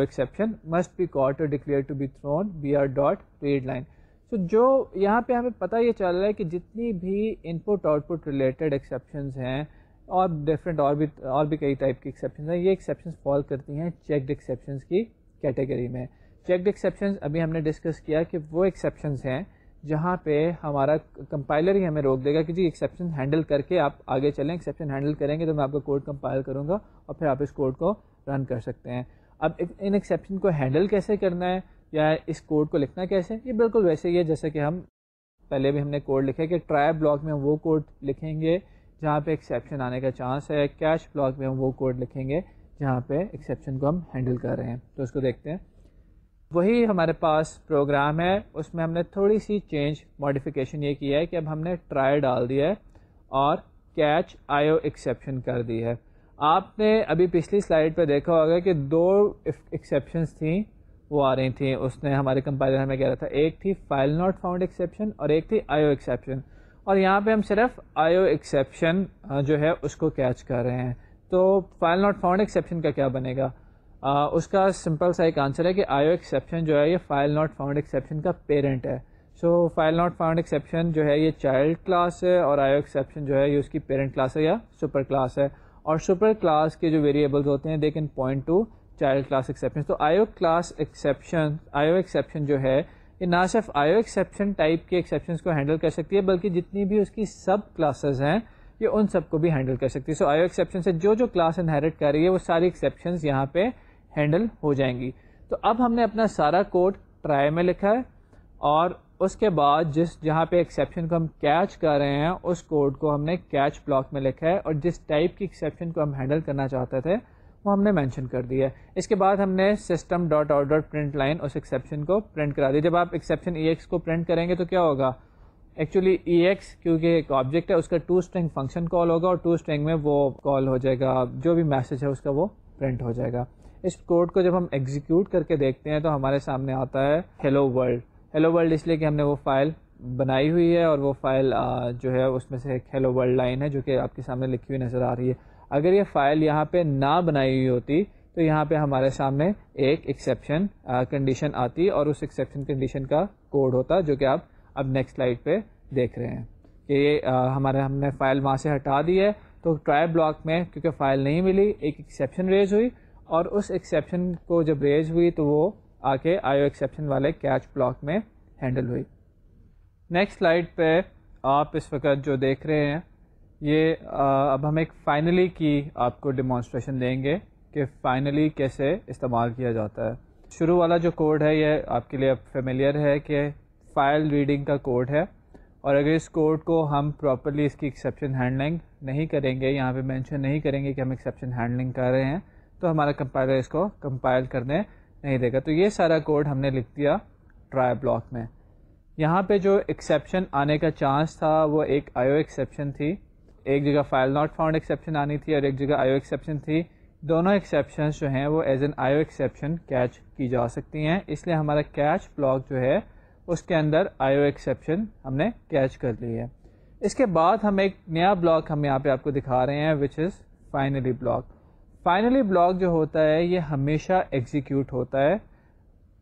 exception must be caught or declared to be thrown br.readline. تو جو یہاں پہ ہمیں پتہ یہ چل رہا ہے کہ جتنی بھی input output related exceptions ہیں اور ڈفرینٹ اور بھی کئی ٹائپ کی ایکسیپشنز ہیں, یہ ایکسیپشنز فال کرتی ہیں چیکڈ ایکسیپشنز کی کیٹیگری میں. چیکڈ ایکسیپشنز ابھی ہم نے ڈسکس کیا کہ وہ ایکسیپشنز ہیں جہاں پہ ہمارا کمپائلر ہی ہمیں روک دے گا کہ جی ایکسیپشن ہینڈل کر کے آپ آگے چلیں. ایکسیپشن ہینڈل کریں گے تو میں آپ کا کوڈ کمپائل کروں گا اور پھر آپ اس کوڈ کو رن کر سکتے ہیں. اب ان ایکسیپشن کو ہینڈل کیسے کرنا ہے یا اس کوڈ کو لکھنا کیسے, یہ بالکل ویسے ہی ہے جیسے کہ ہم پہلے بھی ہم نے کوڈ لکھا ہے کہ ٹرائی بلاک میں ہم وہ کوڈ لکھیں گے جہاں پہ ایکسیپشن آنے کا چانس ہے, کیچ بلاک میں ہم وہ کوڈ لکھیں گے جہاں پہ ایکسیپشن کو ہم ہینڈل کر رہے ہیں. تو اس کو دیکھتے ہیں. وہی ہمارے پاس پروگرام ہے, اس میں ہم نے تھوڑی سی چینج ماڈیفیکیشن یہ کیا ہے کہ اب ہم نے ٹرائی ڈال دیا ہے اور کیچ آئیو ایکسیپشن کر دی ہے. آپ نے ابھی پچھلی سلائڈ پہ دیکھا ہوگا کہ دو ایکسیپشنس تھیں وہ آ رہی تھیں. اس نے ہمارے کمپائلر ہمیں کہہ رہا تھا ایک تھی فائل ناٹ فاؤنڈ ایکسیپشن اور ایک تھی آئیو ایکسیپشن, اور یہاں پہ ہم صرف آئیو ایکسیپشن جو ہے اس کو کیچ کر رہے ہیں. تو فائل ناٹ فاؤنڈ ایکسیپشن کا کیا بنے گا؟ اس کا سمپل سا ایک آنسر ہے کہ آئیو ایکسیپشن جو ہے یہ فائل ناٹ فاؤنڈ ایکسیپشن کا پیرنٹ ہے. So file not found exception جو ہے یہ چائلڈ کلاس ہے اور آئیو ایکسیپشن جو ہے یہ اس کی پیرنٹ کلاس ہے یا سپر کلاس ہے. اور سپر کلاس کے جو ویریبلز ہوتے ہیں they can point to child class exception. تو I O class exception, I O exception جو ہے یہ نہ صرف آئی او ایکسیپشن ٹائپ کے ایکسیپشنس کو ہینڈل کر سکتی ہے بلکہ جتنی بھی اس کی سب کلاسز ہیں یہ ان سب کو بھی ہینڈل کر سکتی ہے. سو آئی او ایکسیپشن سے جو کلاس انہیرٹ کر رہی ہے وہ ساری ایکسیپشنز یہاں پہ ہینڈل ہو جائیں گی. تو اب ہم نے اپنا سارا کوڈ ٹرائی میں لکھا ہے اور اس کے بعد جہاں پہ ایکسیپشن کو ہم کیچ کر رہے ہیں اس کوڈ کو ہم نے کیچ بلاک میں لکھا ہے اور جس ٹائپ کی ایکسیپشن کو ہم ہینڈل کرنا چاہتے تھے وہ ہم نے مینشن کر دیا ہے. اس کے بعد ہم نے system dot out dot print line اس ایکسیپشن کو پرنٹ کرا دی. جب آپ ایکسیپشن ای ایکس کو پرنٹ کریں گے تو کیا ہوگا, ایکچولی ای ایکس کیونکہ ایک آبجیکٹ ہے اس کا ٹو اسٹرنگ فنکشن کال ہوگا اور ٹو اسٹرنگ میں وہ کال ہو جائے گا, جو بھی میسج ہے اس کا وہ پرنٹ ہو جائے گا. اس کوڈ کو جب ہم ایگزیکیوٹ کر کے دیکھتے ہیں تو ہمارے سامنے آتا ہے ہیلو ورلڈ. ہیلو ورلڈ اس لیے کہ ہم نے وہ فائل بنائی ہوئی ہے اور وہ فائل جو ہے اس میں سے ایک ہیلو ورلڈ لائن ہے جو کہ آپ کے سامنے لکھی ہوئی نظر آ رہی ہے. اگر یہ فائل یہاں پہ نہ بنائی ہوئی ہوتی تو یہاں پہ ہمارے سامنے ایک ایکسیپشن کنڈیشن آتی اور اس ایکسیپشن کنڈیشن کا کوڈ ہوتا جو کہ آپ اب نیکسٹ سلائڈ پہ دیکھ رہے ہیں کہ یہ ہم نے فائل وہاں سے ہٹا دی ہے. تو ٹرائی بلاک میں کیونکہ فائل نہیں ملی ایک ایکسیپشن ریز ہوئی اور اس ایکسیپشن کو جب ریز ہوئی تو وہ آ کے آئی او ایکسیپشن والے کیچ بلاک میں ہینڈل ہوئی. نیکسٹ سلائڈ پہ آپ اس وقت جو دیکھ رہے ہیں یہ اب ہم ایک فائنلی کی آپ کو ڈیمانسٹریشن دیں گے کہ فائنلی کیسے استعمال کیا جاتا ہے. شروع والا جو کوڈ ہے یہ آپ کے لیے اب فیملیئر ہے کہ فائل ریڈنگ کا کوڈ ہے اور اگر اس کوڈ کو ہم پراپرلی اس کی ایکسیپشن ہینڈلنگ نہیں کریں گے, یہاں پہ مینشن نہیں کریں گے کہ ہم ایکسیپشن ہینڈلنگ کر رہے ہیں تو ہمارا کمپائلر اس کو کمپائل کرنے نہیں دے گا. تو یہ سارا کوڈ ہم نے لکھ دیا ٹرائی بلاک میں. یہاں پہ جو ایکسیپشن آنے کا چانس تھا وہ ایک آئی او ایکسیپشن تھی, ایک جگہ فائل ناٹ فاؤنڈ ایکسیپشن آنی تھی اور ایک جگہ آئی او ایکسیپشن تھی. دونوں ایکسیپشنز جو ہیں وہ as an I O exception catch کی جا سکتی ہیں, اس لیے ہمارا کیچ بلاک جو ہے اس کے اندر آئی او ایکسیپشن ہم نے کیچ کر لی ہے. اس کے بعد ہم ایک نیا بلاک ہم یہاں پہ آپ کو دکھا رہے ہیں which is finally block. Finally block جو ہوتا ہے یہ ہمیشہ ایگزیکیوٹ ہوتا ہے,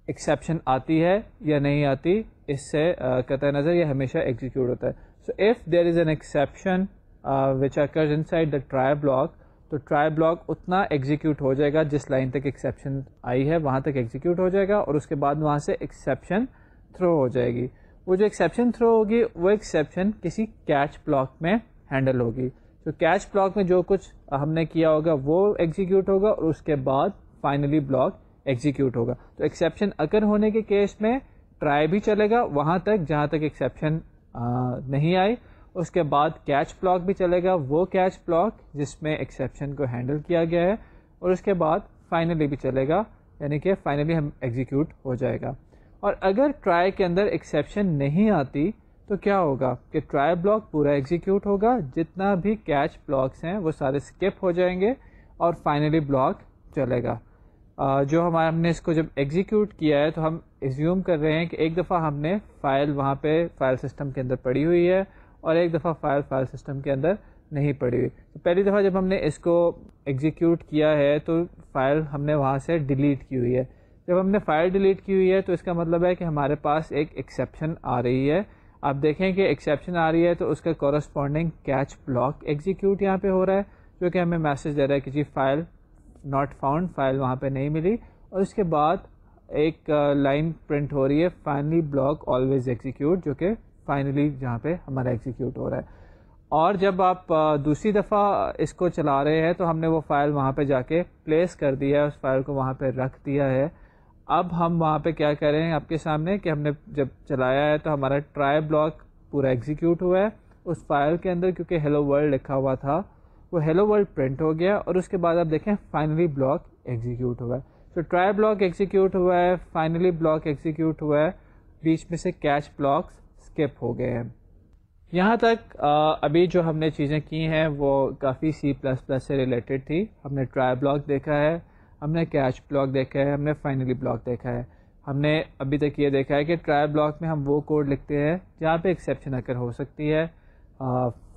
ایکسیپشن آتی ہے یا نہیں آتی اس سے قطع نظر یہ ہمیشہ ایگزیکیوٹ ہوتا ہے. So if there is an exception which occurs in side the try block تو ٹرائی بلاک اتنا ایگزیکیوٹ ہو جائے گا جس لائن تک ایکسیپشن آئی ہے وہاں تک ایگزیکیوٹ ہو جائے گا اور اس کے بعد وہاں سے ایکسیپشن تھرو ہو جائے گی. وہ جو ایکسیپشن تھرو ہوگی وہ ایکسیپشن کسی کیچ بلاک میں ہینڈل ہوگی. تو کیچ بلاک میں جو کچھ ہم نے کیا ہوگا وہ ایگزیکیوٹ ہوگا اور اس کے بعد فائنلی بلاک ایگزیکیوٹ ہوگا. تو ایکسیپشن اکر ہونے کے کیس میں ٹرائی بھی چلے گا وہاں تک جہاں تک ایکسیپشن نہیں آئی, اس کے بعد کیچ بلاک بھی چلے گا وہ کیچ بلاک جس میں ایکسیپشن کو ہینڈل کیا گیا ہے اور اس کے بعد فائنلی بھی چلے گا یعنی کہ فائنلی ہم ایگزیکیوٹ ہو جائے گا. اور اگر ٹرائی کے اندر ایکسیپشن نہیں آتی تو کیا ہوگا کہ ٹرائی بلاک پورا ایگزیکیوٹ ہوگا, جتنا بھی کیچ بلاکس ہیں وہ سارے اسکپ ہو جائیں گے اور فائنلی بلاک چلے گا. جو ہم نے اس کو جب ایگزیکیوٹ کیا ہے تو ہم ایزیوم کر رہے ہیں کہ ایک دفعہ ہم نے فائل وہاں پہ فائل سسٹم کے اندر پڑی ہوئی ہے اور ایک دفعہ فائل سسٹم کے اندر نہیں پڑی ہوئی. تو پہلی دفعہ جب ہم نے اس کو ایگزیکیوٹ کیا ہے تو فائل ہم نے وہاں سے ڈیلیٹ کی ہوئی ہے. جب ہم نے فائل ڈیلیٹ کی ہوئی ہے تو اس کا مطلب ہے کہ ہمارے پاس ایک ایکسیپشن آ رہی ہے. آپ دیکھیں کہ ایکسیپشن آ رہی ہے تو اس کا کورسپونڈنگ کیچ بلاک ایگزیکیوٹ یہاں پہ ہو رہا ہے جو کہ ہمیں میسج دے رہا ہے کہ جی فائل ناٹ فاؤنڈ, فائل وہاں پہ نہیں ملی, اور اس کے بعد ایک لائن پرنٹ ہو رہی ہے فائنلی بلاک آلویز ایگزیکیوٹ جو کہ فائنلی جہاں پہ ہمارا ایگزیکیوٹ ہو رہا ہے. اور جب آپ دوسری دفعہ اس کو چلا رہے ہیں تو ہم نے وہ فائل وہاں پہ جا کے پلیس کر دیا ہے, اس فائل کو وہاں پہ رکھ دیا ہے. اب ہم وہاں پہ کیا کریں آپ کے سامنے کہ ہم نے جب چلایا ہے تو ہمارا ٹرائی بلاک پورا ایگزیکیوٹ ہوا ہے اس فائل کے اندر, کیونکہ ہیلو ورلڈ لکھا ہوا تھا وہ ہیلو ورلڈ پرنٹ ہو گیا اور اس کے بعد آپ دیکھیں فائنلی بلاک ایگزیکیوٹ ہوا ہے. تو ٹرائی بلاک ایگزیکیوٹ ہوا ہے, فائنلی بلاک ایگزیکیوٹ ہوا ہے, بیچ میں سے کیچ بلاکس اسکپ ہو گئے ہیں. یہاں تک ابھی جو ہم نے چیزیں کی ہیں وہ کافی C++ سے ریلیٹڈ تھی. ہم نے ٹرائی بلاک دیکھا ہے, ہم نے کیچ بلاک دیکھا ہے, ہم نے فائنلی بلاک دیکھا ہے. ہم نے ابھی تک یہ دیکھا ہے کہ ٹرائی بلاک میں ہم وہ کوڈ لکھتے ہیں جہاں پہ ایکسیپشن اکر ہو سکتی ہے,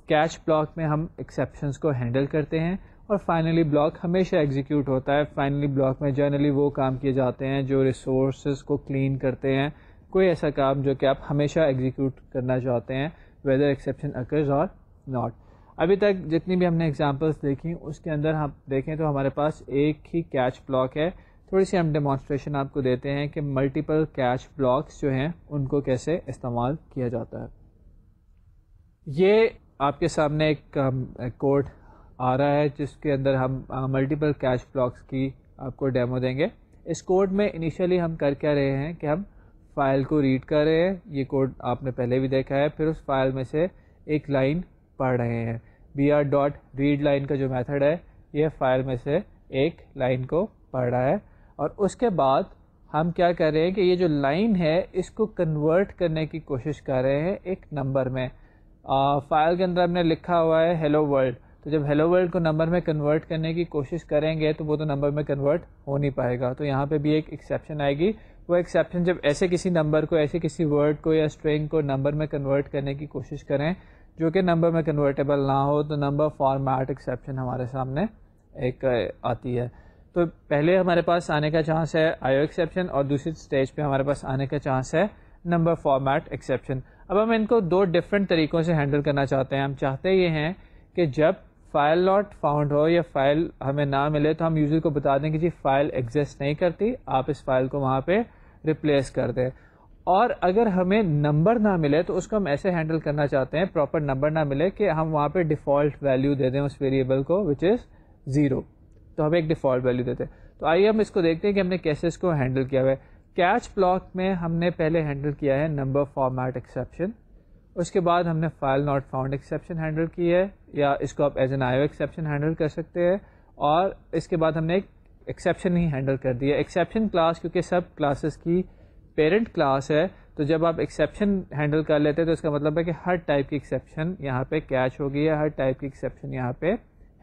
کیچ بلاک میں ہم ایکسیپشنز کو ہینڈل کرتے ہیں, اور فائنلی بلاک ہمیشہ ایگزیکیوٹ ہوتا ہے. فائنلی بلاک میں جنرلی وہ کام کیے جاتے ہیں جو ریسورسز کو کلین کرتے ہیں, کوئی ایسا کام جو کہ آپ ہمیشہ ایگزیکیوٹ کرنا چاہتے ہیں whether exception occurs or not. ابھی تک جتنی بھی ہم نے ایگزامپلس دیکھی اس کے اندر ہم دیکھیں تو ہمارے پاس ایک ہی کیچ بلاک ہے تھوڑی سی ہم ڈیمانسٹریشن آپ کو دیتے ہیں کہ ملٹیپل کیچ بلاکس جو ہیں ان کو کیسے استعمال کیا جاتا ہے. یہ آپ کے سامنے ایک کوڈ آ رہا ہے جس کے اندر ہم ملٹیپل کیچ بلاکس کی آپ کو ڈیمو دیں گے. اس کوڈ میں انیشیلی ہم کر کیا رہے ہیں کہ ہم فائل کو ریڈ کر رہے ہیں. یہ کوڈ آپ نے پہلے بھی دیکھا ہے. پھر اس فائل میں سے ایک لائن پڑھ رہے ہیں. br.read لائن کا جو میتھڈ ہے یہ فائل میں سے ایک لائن کو پڑھ رہا ہے, اور اس کے بعد ہم کیا کر رہے ہیں کہ یہ جو لائن ہے اس کو کنورٹ کرنے کی کوشش کر رہے ہیں ایک نمبر میں. فائل کے اندر ہم نے لکھا ہوا ہے ہیلو ورلڈ, تو جب ہیلو ورلڈ کو نمبر میں کنورٹ کرنے کی کوشش کریں گے تو وہ تو نمبر میں کنورٹ ہو نہیں پائے گا. تو یہاں پہ بھی ایک ایکسیپشن آئے گی. وہ ایکسیپشن جب ایسے کسی نمبر کو, ایسے کسی ورڈ کو یا اسٹرنگ کو نمبر میں کنورٹ کرنے کی کوشش کریں جو کہ نمبر میں کنورٹیبل نہ ہو, تو نمبر فارمیٹ ایکسیپشن ہمارے سامنے ایک آتی ہے. تو پہلے ہمارے پاس آنے کا چانس ہے آئی او ایکسیپشن, اور دوسری اسٹیج پہ ہمارے پاس آنے کا چانس ہے نمبر فارمیٹ ایکسیپشن. اب ہم ان کو دو ڈفرینٹ طریقوں سے ہینڈل کرنا چاہتے ہیں. ہم چاہتے یہ ہیں کہ جب فائل ناٹ فاؤنڈ ہو یا فائل ہمیں نہ ملے تو ہم یوزر کو بتا دیں کہ جی فائل ایگزسٹ نہیں کرتی, آپ اس فائل کو وہاں پہ ریپلیس کر دیں. اور اگر ہمیں نمبر نہ ملے تو اس کو ہم ایسے ہینڈل کرنا چاہتے ہیں, پراپر نمبر نہ ملے کہ ہم وہاں پہ ڈیفالٹ ویلیو دے دیں اس ویریبل کو وچ از 0, تو ہمیں ایک ڈیفالٹ ویلیو دیتے ہیں. تو آئیے ہم اس کو دیکھتے ہیں کہ ہم نے کیسے اس کو ہینڈل کیا ہوا ہے. کیچ بلاک میں ہم نے پہلے ہینڈل کیا ہے نمبر فارمیٹ ایکسیپشن, اس کے بعد ہم نے file not found exception handle کی ہے, یا اس کو آپ as an I O exception handle کر سکتے ہیں. اور اس کے بعد ہم نے ایک ایکسیپشن ہی ہینڈل کر دیا. ایکسیپشن کلاس کیونکہ سب کلاسز کی پیرنٹ کلاس ہے, تو جب آپ ایکسیپشن ہینڈل کر لیتے ہیں تو اس کا مطلب ہے کہ ہر ٹائپ کی ایکسیپشن یہاں پہ کیچ ہو گئی ہے, ہر ٹائپ کی ایکسیپشن یہاں پہ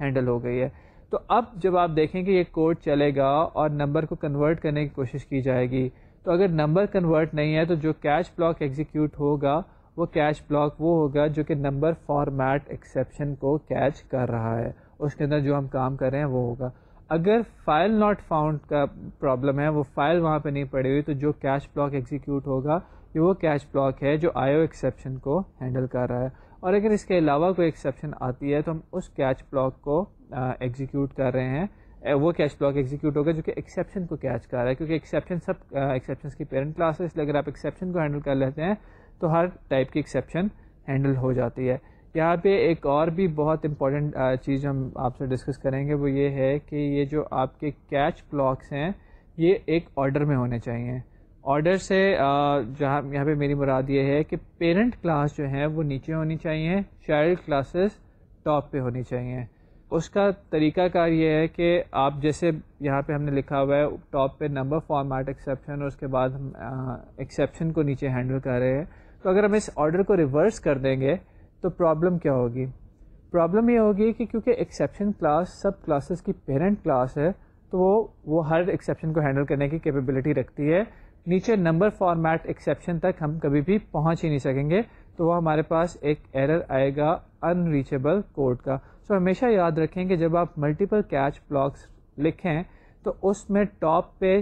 ہینڈل ہو گئی ہے. تو اب جب آپ دیکھیں کہ یہ کوڈ چلے گا اور نمبر کو کنورٹ کرنے کی کوشش کی جائے گی, تو اگر نمبر کنورٹ نہیں ہے تو جو کیچ بلاک ایگزیکیوٹ ہوگا وہ کیچ بلاک وہ ہوگا جو کہ نمبر فارمیٹ ایکسیپشن کو کیچ کر رہا ہے. اس کے اندر جو ہم کام کر رہے ہیں وہ ہوگا. اگر فائل ناٹ فاؤنڈ کا پرابلم ہے, وہ فائل وہاں پہ نہیں پڑی ہوئی, تو جو کیچ بلاک ایگزیکیوٹ ہوگا یہ وہ کیچ بلاک ہے جو آئی او ایکسیپشن کو ہینڈل کر رہا ہے. اور اگر اس کے علاوہ کوئی ایکسیپشن آتی ہے تو ہم اس کیچ بلاک کو ایگزیکیوٹ کر رہے ہیں, وہ کیچ بلاک ایگزیکیوٹ ہوگا جو کہ ایکسیپشن کو کیچ کر رہا ہے, کیونکہ ایکسیپشن سب ایکسیپشنس کی پیرنٹ کلاس ہے. اس لیے اگر آپ ایکسیپشن کو ہینڈل کر لیتے ہیں تو ہر ٹائپ کی ایکسیپشن ہینڈل ہو جاتی ہے. یہاں پہ ایک اور بھی بہت امپورٹنٹ چیز ہم آپ سے ڈسکس کریں گے, وہ یہ ہے کہ یہ جو آپ کے کیچ بلاکس ہیں یہ ایک آرڈر میں ہونے چاہیے. آرڈر سے جہاں یہاں پہ میری مراد یہ ہے کہ پیرنٹ کلاس جو ہیں وہ نیچے ہونی چاہیے, چائلڈ کلاسز ٹاپ پہ ہونی چاہیے. اس کا طریقہ کار یہ ہے کہ آپ جیسے یہاں پہ ہم نے لکھا ہوا ہے ٹاپ پہ نمبر فارمیٹ ایکسیپشن, اور اس کے بعد ہم ایکسیپشن کو نیچے ہینڈل کر رہے ہیں. تو اگر ہم اس آرڈر کو ریورس کر دیں گے تو پرابلم کیا ہوگی؟ پرابلم یہ ہوگی کہ کیونکہ ایکسیپشن کلاس سب کلاسز کی پیرنٹ کلاس ہے تو وہ ہر ایکسیپشن کو ہینڈل کرنے کی کیپیبلٹی رکھتی ہے. نیچے نمبر فارمیٹ ایکسیپشن تک ہم کبھی بھی پہنچ ہی نہیں سکیں گے, تو وہ ہمارے پاس ایک ایرر آئے گا ان ریچیبل کوڈ کا. سو ہمیشہ یاد رکھیں کہ جب آپ ملٹیپل کیچ بلاکس لکھیں تو اس میں ٹاپ پہ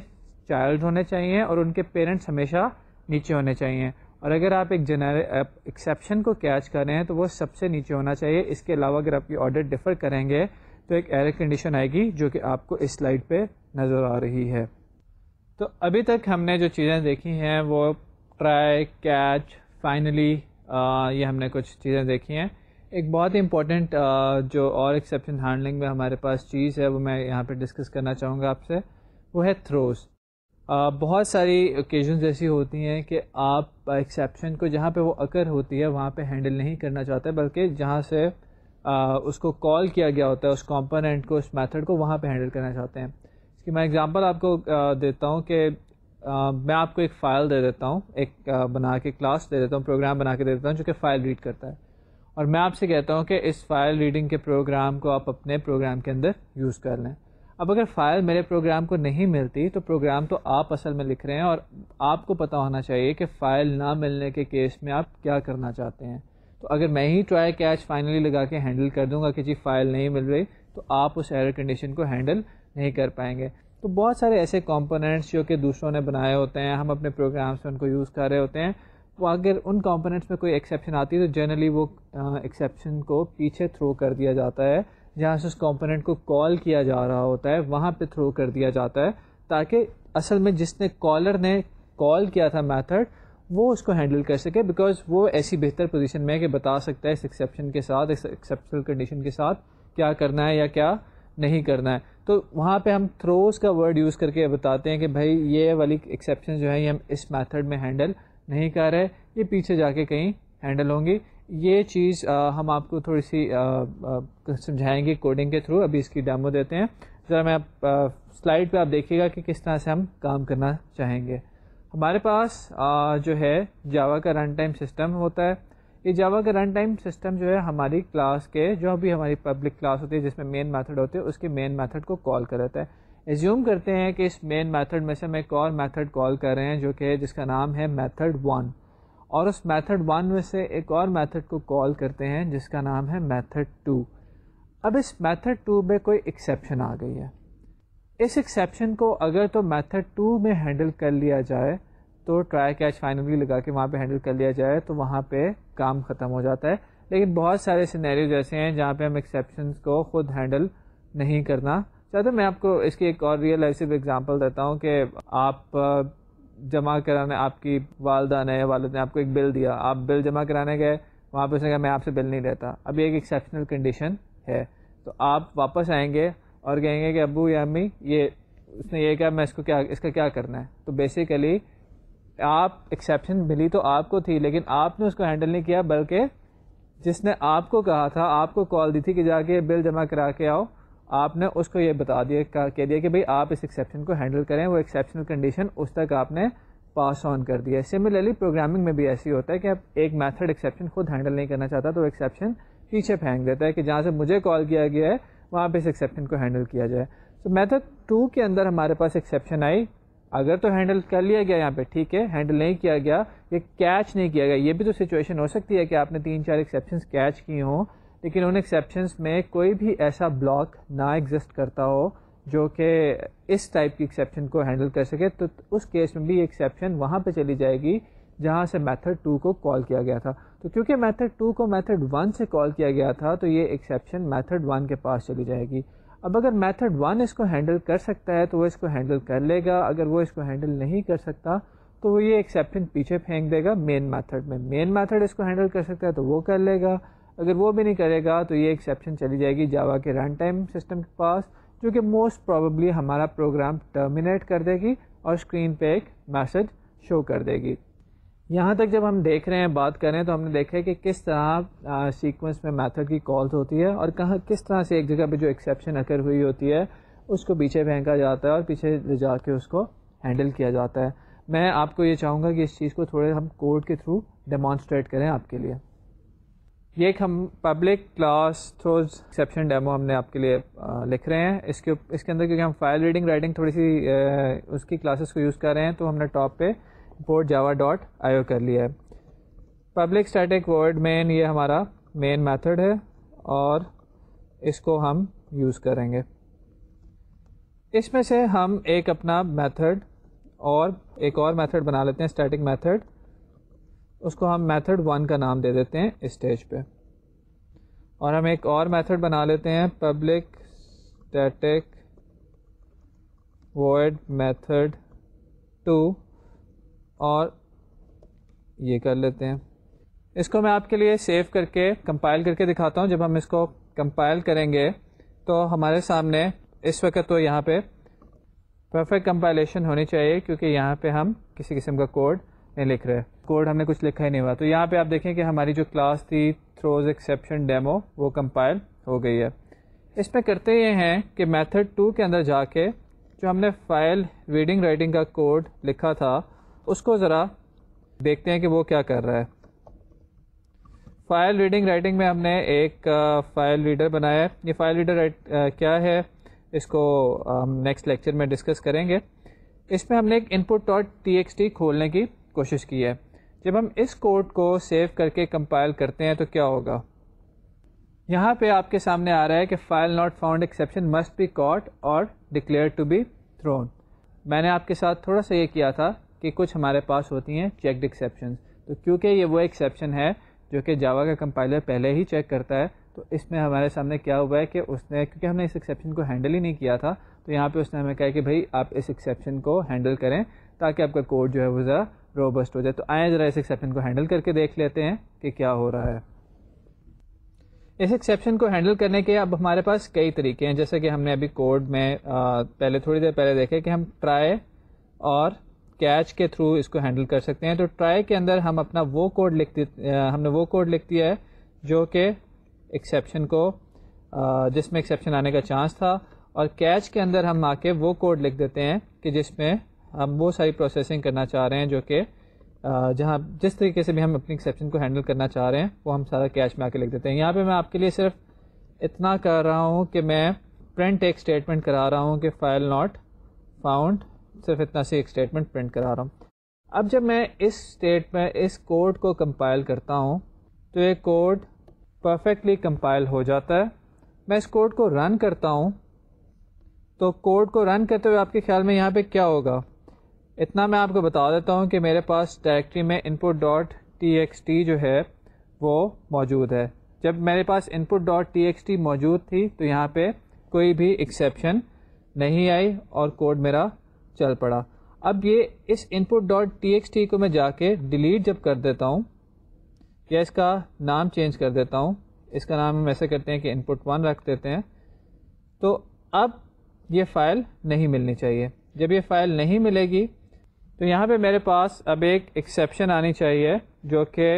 چائلڈ ہونے چاہیے اور ان کے پیرنٹس ہمیشہ نیچے ہونے چاہیے. اور اگر آپ ایک ایکسیپشن کو کیچ کر رہے ہیں تو وہ سب سے نیچے ہونا چاہیے. اس کے علاوہ اگر آپ یہ آرڈر ڈفر کریں گے تو ایک ایرر کنڈیشن آئے گی جو کہ آپ کو اس سلائڈ پہ نظر آ رہی ہے. تو ابھی تک ہم نے جو چیزیں دیکھی ہیں وہ ٹرائی, کیچ, فائنلی, یہ ہم نے کچھ چیزیں دیکھی ہیں. ایک بہت ہی امپورٹنٹ جو اور ایکسیپشن ہینڈلنگ میں ہمارے پاس چیز ہے وہ میں یہاں پہ ڈسکس کرنا چاہوں گا آپ سے, وہ ہے تھروز. بہت ساری اوکیزنز ایسی ہوتی ہیں کہ آپ ایکسیپشن کو جہاں پہ وہ اکر ہوتی ہے وہاں پہ ہینڈل نہیں کرنا چاہتے, بلکہ جہاں سے اس کو کال کیا گیا ہوتا ہے اس کمپوننٹ کو, اس میتھڈ کو, وہاں پہ ہینڈل کرنا چاہتے ہیں. اس کی میں ایگزامپل آپ کو دیتا ہوں کہ میں آپ کو ایک فائل دے دیتا ہوں, ایک بنا کے کلاس دے دیتا ہوں, پروگرام بنا کے دے دیتا ہوں جو کہ فائل ریڈ کرتا ہے, اور میں آپ سے کہتا ہوں کہ اس فائل ریڈنگ کے پروگرام کو آپ اپنے پروگرام کے اندر یوز کر لیں. اب اگر فائل میرے پروگرام کو نہیں ملتی تو پروگرام تو آپ اصل میں لکھ رہے ہیں, اور آپ کو پتہ ہونا چاہیے کہ فائل نہ ملنے کے کیس میں آپ کیا کرنا چاہتے ہیں. تو اگر میں ہی ٹرائی کیچ فائنلی لگا کے ہینڈل کر دوں گا کہ جی فائل نہیں مل رہی, تو آپ اس ایرر کنڈیشن کو ہینڈل نہیں کر پائیں گے. تو بہت سارے ایسے کمپوننٹس جو کہ دوسروں نے بنائے ہوتے ہیں, ہم اپنے پروگرامس میں ان کو یوز کر رہے ہوتے ہیں, وہ اگر ان کمپوننٹس میں کوئی ایکسیپشن آتی ہے تو جنرلی وہ ایکسیپشن کو پیچھے تھرو کر دیا جاتا ہے, جہاں سے اس کمپوننٹ کو کال کیا جا رہا ہوتا ہے وہاں پہ تھرو کر دیا جاتا ہے, تاکہ اصل میں جس نے کالر نے کال کیا تھا میتھڈ وہ اس کو ہینڈل کر سکے, بیکاز وہ ایسی بہتر پوزیشن میں ہے کہ بتا سکتا ہے اس ایکسیپشن کے ساتھ, اس ایکسیپشنل کنڈیشن کے ساتھ کیا کرنا ہے یا کیا نہیں کرنا ہے. تو وہاں پہ ہم تھروز کا ورڈ یوز کر کے بتاتے ہیں کہ بھائی یہ والی ایکسیپشن جو ہے یہ ہم اس میتھڈ میں ہینڈل نہیں کر رہے, یہ پیچھے جا کے کہیں ہینڈل ہوں گی. یہ چیز ہم آپ کو تھوڑی سی سمجھائیں گے کوڈنگ کے تھرو. ابھی اس کی ڈیمو دیتے ہیں ذرا. میں سلائڈ پہ آپ دیکھیے گا کہ کس طرح سے ہم کام کرنا چاہیں گے. ہمارے پاس جو ہے جاوا کا رن ٹائم سسٹم ہوتا ہے. یہ جاوا کا رن ٹائم سسٹم جو ہے ہماری کلاس کے جو بھی ہماری پبلک کلاس ہوتی ہے جس میں مین میتھڈ ہوتے ہیں اس کے مین میتھڈ کو کال کر رہتا ہے. ایزیوم کرتے ہیں کہ اس مین میتھڈ میں سے ہم ایک اور میتھڈ کال کر رہے ہیں جو کہ جس کا نام ہے میتھڈ 1, اور اس میتھڈ 1 میں سے ایک اور میتھڈ کو کال کرتے ہیں جس کا نام ہے میتھڈ 2. اب اس میتھڈ 2 میں کوئی ایکسیپشن آ گئی ہے. اس ایکسیپشن کو اگر تو میتھڈ 2 میں ہینڈل کر لیا جائے تو ٹرائی کیچ فائنلی لگا کے وہاں پہ ہینڈل کر لیا جائے تو وہاں پہ کام ختم ہو جاتا ہے. لیکن بہت سارے سینیریوز ایسے ہیں جہاں پہ ہم ایکسیپشنس کو خود ہینڈل نہیں کرنا چاہتے. میں آپ کو اس کی ایک اور ریئل لائف ایگزامپل دیتا ہوں کہ آپ جمع کرانے, آپ کی والدہ نے یا والد نے آپ کو ایک بل دیا, آپ بل جمع کرانے گئے, وہاں پہ اس نے کہا میں آپ سے بل نہیں لیتا. اب یہ ایک ایکسیپشنل کنڈیشن ہے, تو آپ واپس آئیں گے اور کہیں گے کہ ابو یا امی یہ اس نے یہ کہا میں اس کا کیا کرنا ہے. تو بیسیکلی آپ ایکسیپشن ملی تو آپ کو تھی لیکن آپ نے اس کو ہینڈل نہیں کیا, بلکہ جس نے آپ کو کہا تھا, آپ کو کال دی تھی کہ جا کے بل جمع کرا کے آؤ, آپ نے اس کو یہ بتا دیا, کہہ دیا کہ بھئی آپ اس ایکسیپشن کو ہینڈل کریں. وہ ایکسیپشنل کنڈیشن اس تک آپ نے پاس آن کر دیا. سملرلی پروگرامنگ میں بھی ایسی ہوتا ہے کہ اب ایک میتھڈ ایکسیپشن خود ہینڈل نہیں کرنا چاہتا تو ایکسیپشن پیچھے پھینک دیتا ہے کہ جہاں سے مجھے کال کیا گیا ہے وہاں پہ اس ایکسیپشن کو ہینڈل کیا جائے. تو میتھڈ 2 کے اندر ہمارے پاس ایکسیپشن آئی, اگر تو ہینڈل کر لیا گیا یہاں پہ ٹھیک ہے, ہینڈل نہیں کیا گیا, یہ کیچ نہیں کیا گیا. یہ بھی تو سچویشن ہو سکتی ہے کہ آپ نے 3-4 ایکسیپشنس کیچ کی ہوں لیکن ان ایکسیپشنس میں کوئی بھی ایسا بلاک نہ ایگزسٹ کرتا ہو جو کہ اس ٹائپ کی ایکسیپشن کو ہینڈل کر سکے, تو اس کیس میں بھی ایکسیپشن وہاں پہ چلی جائے گی جہاں سے میتھڈ 2 کو کال کیا گیا تھا. تو کیونکہ میتھڈ 2 کو میتھڈ 1 سے کال کیا گیا تھا تو یہ ایکسیپشن میتھڈ 1 کے پاس چلی جائے گی. اب اگر میتھڈ 1 اس کو ہینڈل کر سکتا ہے تو وہ اس کو ہینڈل کر لے گا, اگر وہ اس کو ہینڈل نہیں کر سکتا تو وہ یہ ایکسیپشن پیچھے پھینک دے گا مین میتھڈ میں. مین میتھڈ اس کو ہینڈل کر سکتا ہے تو وہ کر لے گا, اگر وہ بھی نہیں کرے گا تو یہ ایکسیپشن چلی جائے گی جاوا کے رن ٹائم سسٹم کے پاس, جو کہ موسٹ پروبیبلی ہمارا پروگرام ٹرمینیٹ کر دے گی اور اسکرین پہ ایک میسج شو کر دے گی. یہاں تک جب ہم دیکھ رہے ہیں بات کریں تو ہم نے دیکھا ہے کہ کس طرح سیکوینس میں میتھڈ کی کالز ہوتی ہے اور کس طرح سے ایک جگہ پہ جو ایکسیپشن اکر ہوئی ہوتی ہے اس کو پیچھے پھینکا جاتا ہے اور پیچھے لے جا کے اس کو ہینڈل کیا جاتا ہے. میں آپ کو یہ چاہوں گا کہ اس چیز کو تھوڑے ہم کوڈ کے تھرو ڈیمانسٹریٹ کریں آپ کے لیے. یہ ایک ہم public class throws exception demo ہم نے آپ کے لیے لکھ رہے ہیں. اس کے اندر کیونکہ ہم فائل ریڈنگ رائٹنگ تھوڑی سی اس کی کلاسز کو یوز کر رہے ہیں تو ہم نے ٹاپ پہ import java.io کر لیا ہے. پبلک اسٹیٹک ورڈ مین یہ ہمارا مین میتھڈ ہے اور اس کو ہم یوز کریں گے. اس میں سے ہم ایک اپنا میتھڈ اور ایک اور میتھڈ بنا لیتے ہیں اسٹیٹک میتھڈ, اس کو ہم میتھڈ 1 کا نام دے دیتے ہیں اس اسٹیج پہ, اور ہم ایک اور میتھڈ بنا لیتے ہیں پبلک اسٹیٹک وائڈ میتھڈ 2 اور یہ کر لیتے ہیں. اس کو میں آپ کے لیے سیو کر کے کمپائل کر کے دکھاتا ہوں. جب ہم اس کو کمپائل کریں گے تو ہمارے سامنے اس وقت تو یہاں پہ پرفیکٹ کمپائلیشن ہونی چاہیے کیونکہ یہاں پہ ہم کسی قسم کا کوڈ نہیں لکھ رہے, کوڈ ہم نے کچھ لکھا ہی نہیں ہوا. تو یہاں پہ آپ دیکھیں کہ ہماری جو کلاس تھی تھروز ایکسیپشن ڈیمو وہ کمپائل ہو گئی ہے. اس میں کرتے یہ ہیں کہ میتھڈ 2 کے اندر جا کے جو ہم نے فائل ریڈنگ رائٹنگ کا کوڈ لکھا تھا اس کو ذرا دیکھتے ہیں کہ وہ کیا کر رہا ہے. فائل ریڈنگ رائٹنگ میں ہم نے ایک فائل ریڈر بنایا ہے. یہ فائل ریڈر کیا ہے اس کو ہم نیکسٹ لیکچر میں ڈسکس کریں گے. اس میں ہم نے ایک input.txt کھولنے کی کوشش کی ہے. جب ہم اس کوڈ کو سیو کر کے کمپائل کرتے ہیں تو کیا ہوگا, یہاں پہ آپ کے سامنے آ رہا ہے کہ file not found exception must be caught اور ڈکلیئر ٹو بی تھرون. میں نے آپ کے ساتھ تھوڑا سا یہ کیا تھا کہ کچھ ہمارے پاس ہوتی ہیں چیکڈ ایکسیپشنز, تو کیونکہ یہ وہ ایکسیپشن ہے جو کہ جاوا کا کمپائلر پہلے ہی چیک کرتا ہے تو اس میں ہمارے سامنے کیا ہوا ہے کہ اس نے، کیونکہ ہم نے اس ایکسیپشن کو ہینڈل ہی نہیں کیا تھا، تو یہاں پہ اس نے ہمیں کہا کہ بھائی آپ اس ایکسیپشن کو ہینڈل کریں تاکہ آپ کا کوڈ جو ہے وہ ذرا روبسٹ ہو جائے. تو آئیں ذرا اس ایکسیپشن کو ہینڈل کر کے دیکھ لیتے ہیں کہ کیا ہو رہا ہے. اس ایکسیپشن کو ہینڈل کرنے کے اب ہمارے پاس کئی طریقے ہیں، جیسے کہ ہم نے ابھی کوڈ میں پہلے تھوڑی دیر پہلے دیکھے کہ ہم ٹرائی اور کیچ کے تھرو اس کو ہینڈل کر سکتے ہیں. تو ٹرائی کے اندر ہم اپنا وہ کوڈ ہم نے وہ کوڈ لکھ دیا ہے جو کہ ایکسیپشن کو جس میں ایکسیپشن آنے کا چانس تھا، اور کیچ کے اندر ہم آ کے وہ کوڈ لکھ دیتے ہیں کہ جس میں ہم وہ ساری پروسیسنگ کرنا چاہ رہے ہیں جو کہ جہاں جس طریقے سے بھی ہم اپنی ایکسیپشن کو ہینڈل کرنا چاہ رہے ہیں وہ ہم سارا کیچ میں آ کے لکھ دیتے ہیں. یہاں پہ میں آپ کے لیے صرف اتنا کر رہا ہوں کہ میں پرنٹ ایک اسٹیٹمنٹ کرا رہا ہوں کہ فائل ناٹ فاؤنڈ، صرف اتنا سی ایک اسٹیٹمنٹ پرنٹ کرا رہا ہوں. اب جب میں اس کوڈ کو کمپائل کرتا ہوں تو یہ کوڈ پرفیکٹلی کمپائل ہو جاتا ہے. میں اس کوڈ کو رن کرتا ہوں تو کوڈ کو رن کرتے ہوئے آپ کے خیال میں یہاں پہ کیا ہوگا؟ اتنا میں آپ کو بتا دیتا ہوں کہ میرے پاس ڈائریکٹری میں input.txt جو ہے وہ موجود ہے. جب میرے پاس input.txt موجود تھی تو یہاں پہ کوئی بھی ایکسیپشن نہیں آئی اور کوڈ میرا چل پڑا. اب یہ اس input.txt کو میں جا کے ڈیلیٹ جب کر دیتا ہوں یا اس کا نام چینج کر دیتا ہوں، اس کا نام ہم ایسے کرتے ہیں کہ input1 رکھ دیتے ہیں، تو اب یہ فائل نہیں ملنی چاہیے. جب یہ فائل نہیں ملے گی تو یہاں پہ میرے پاس اب ایک ایکسیپشن آنی چاہیے جو کہ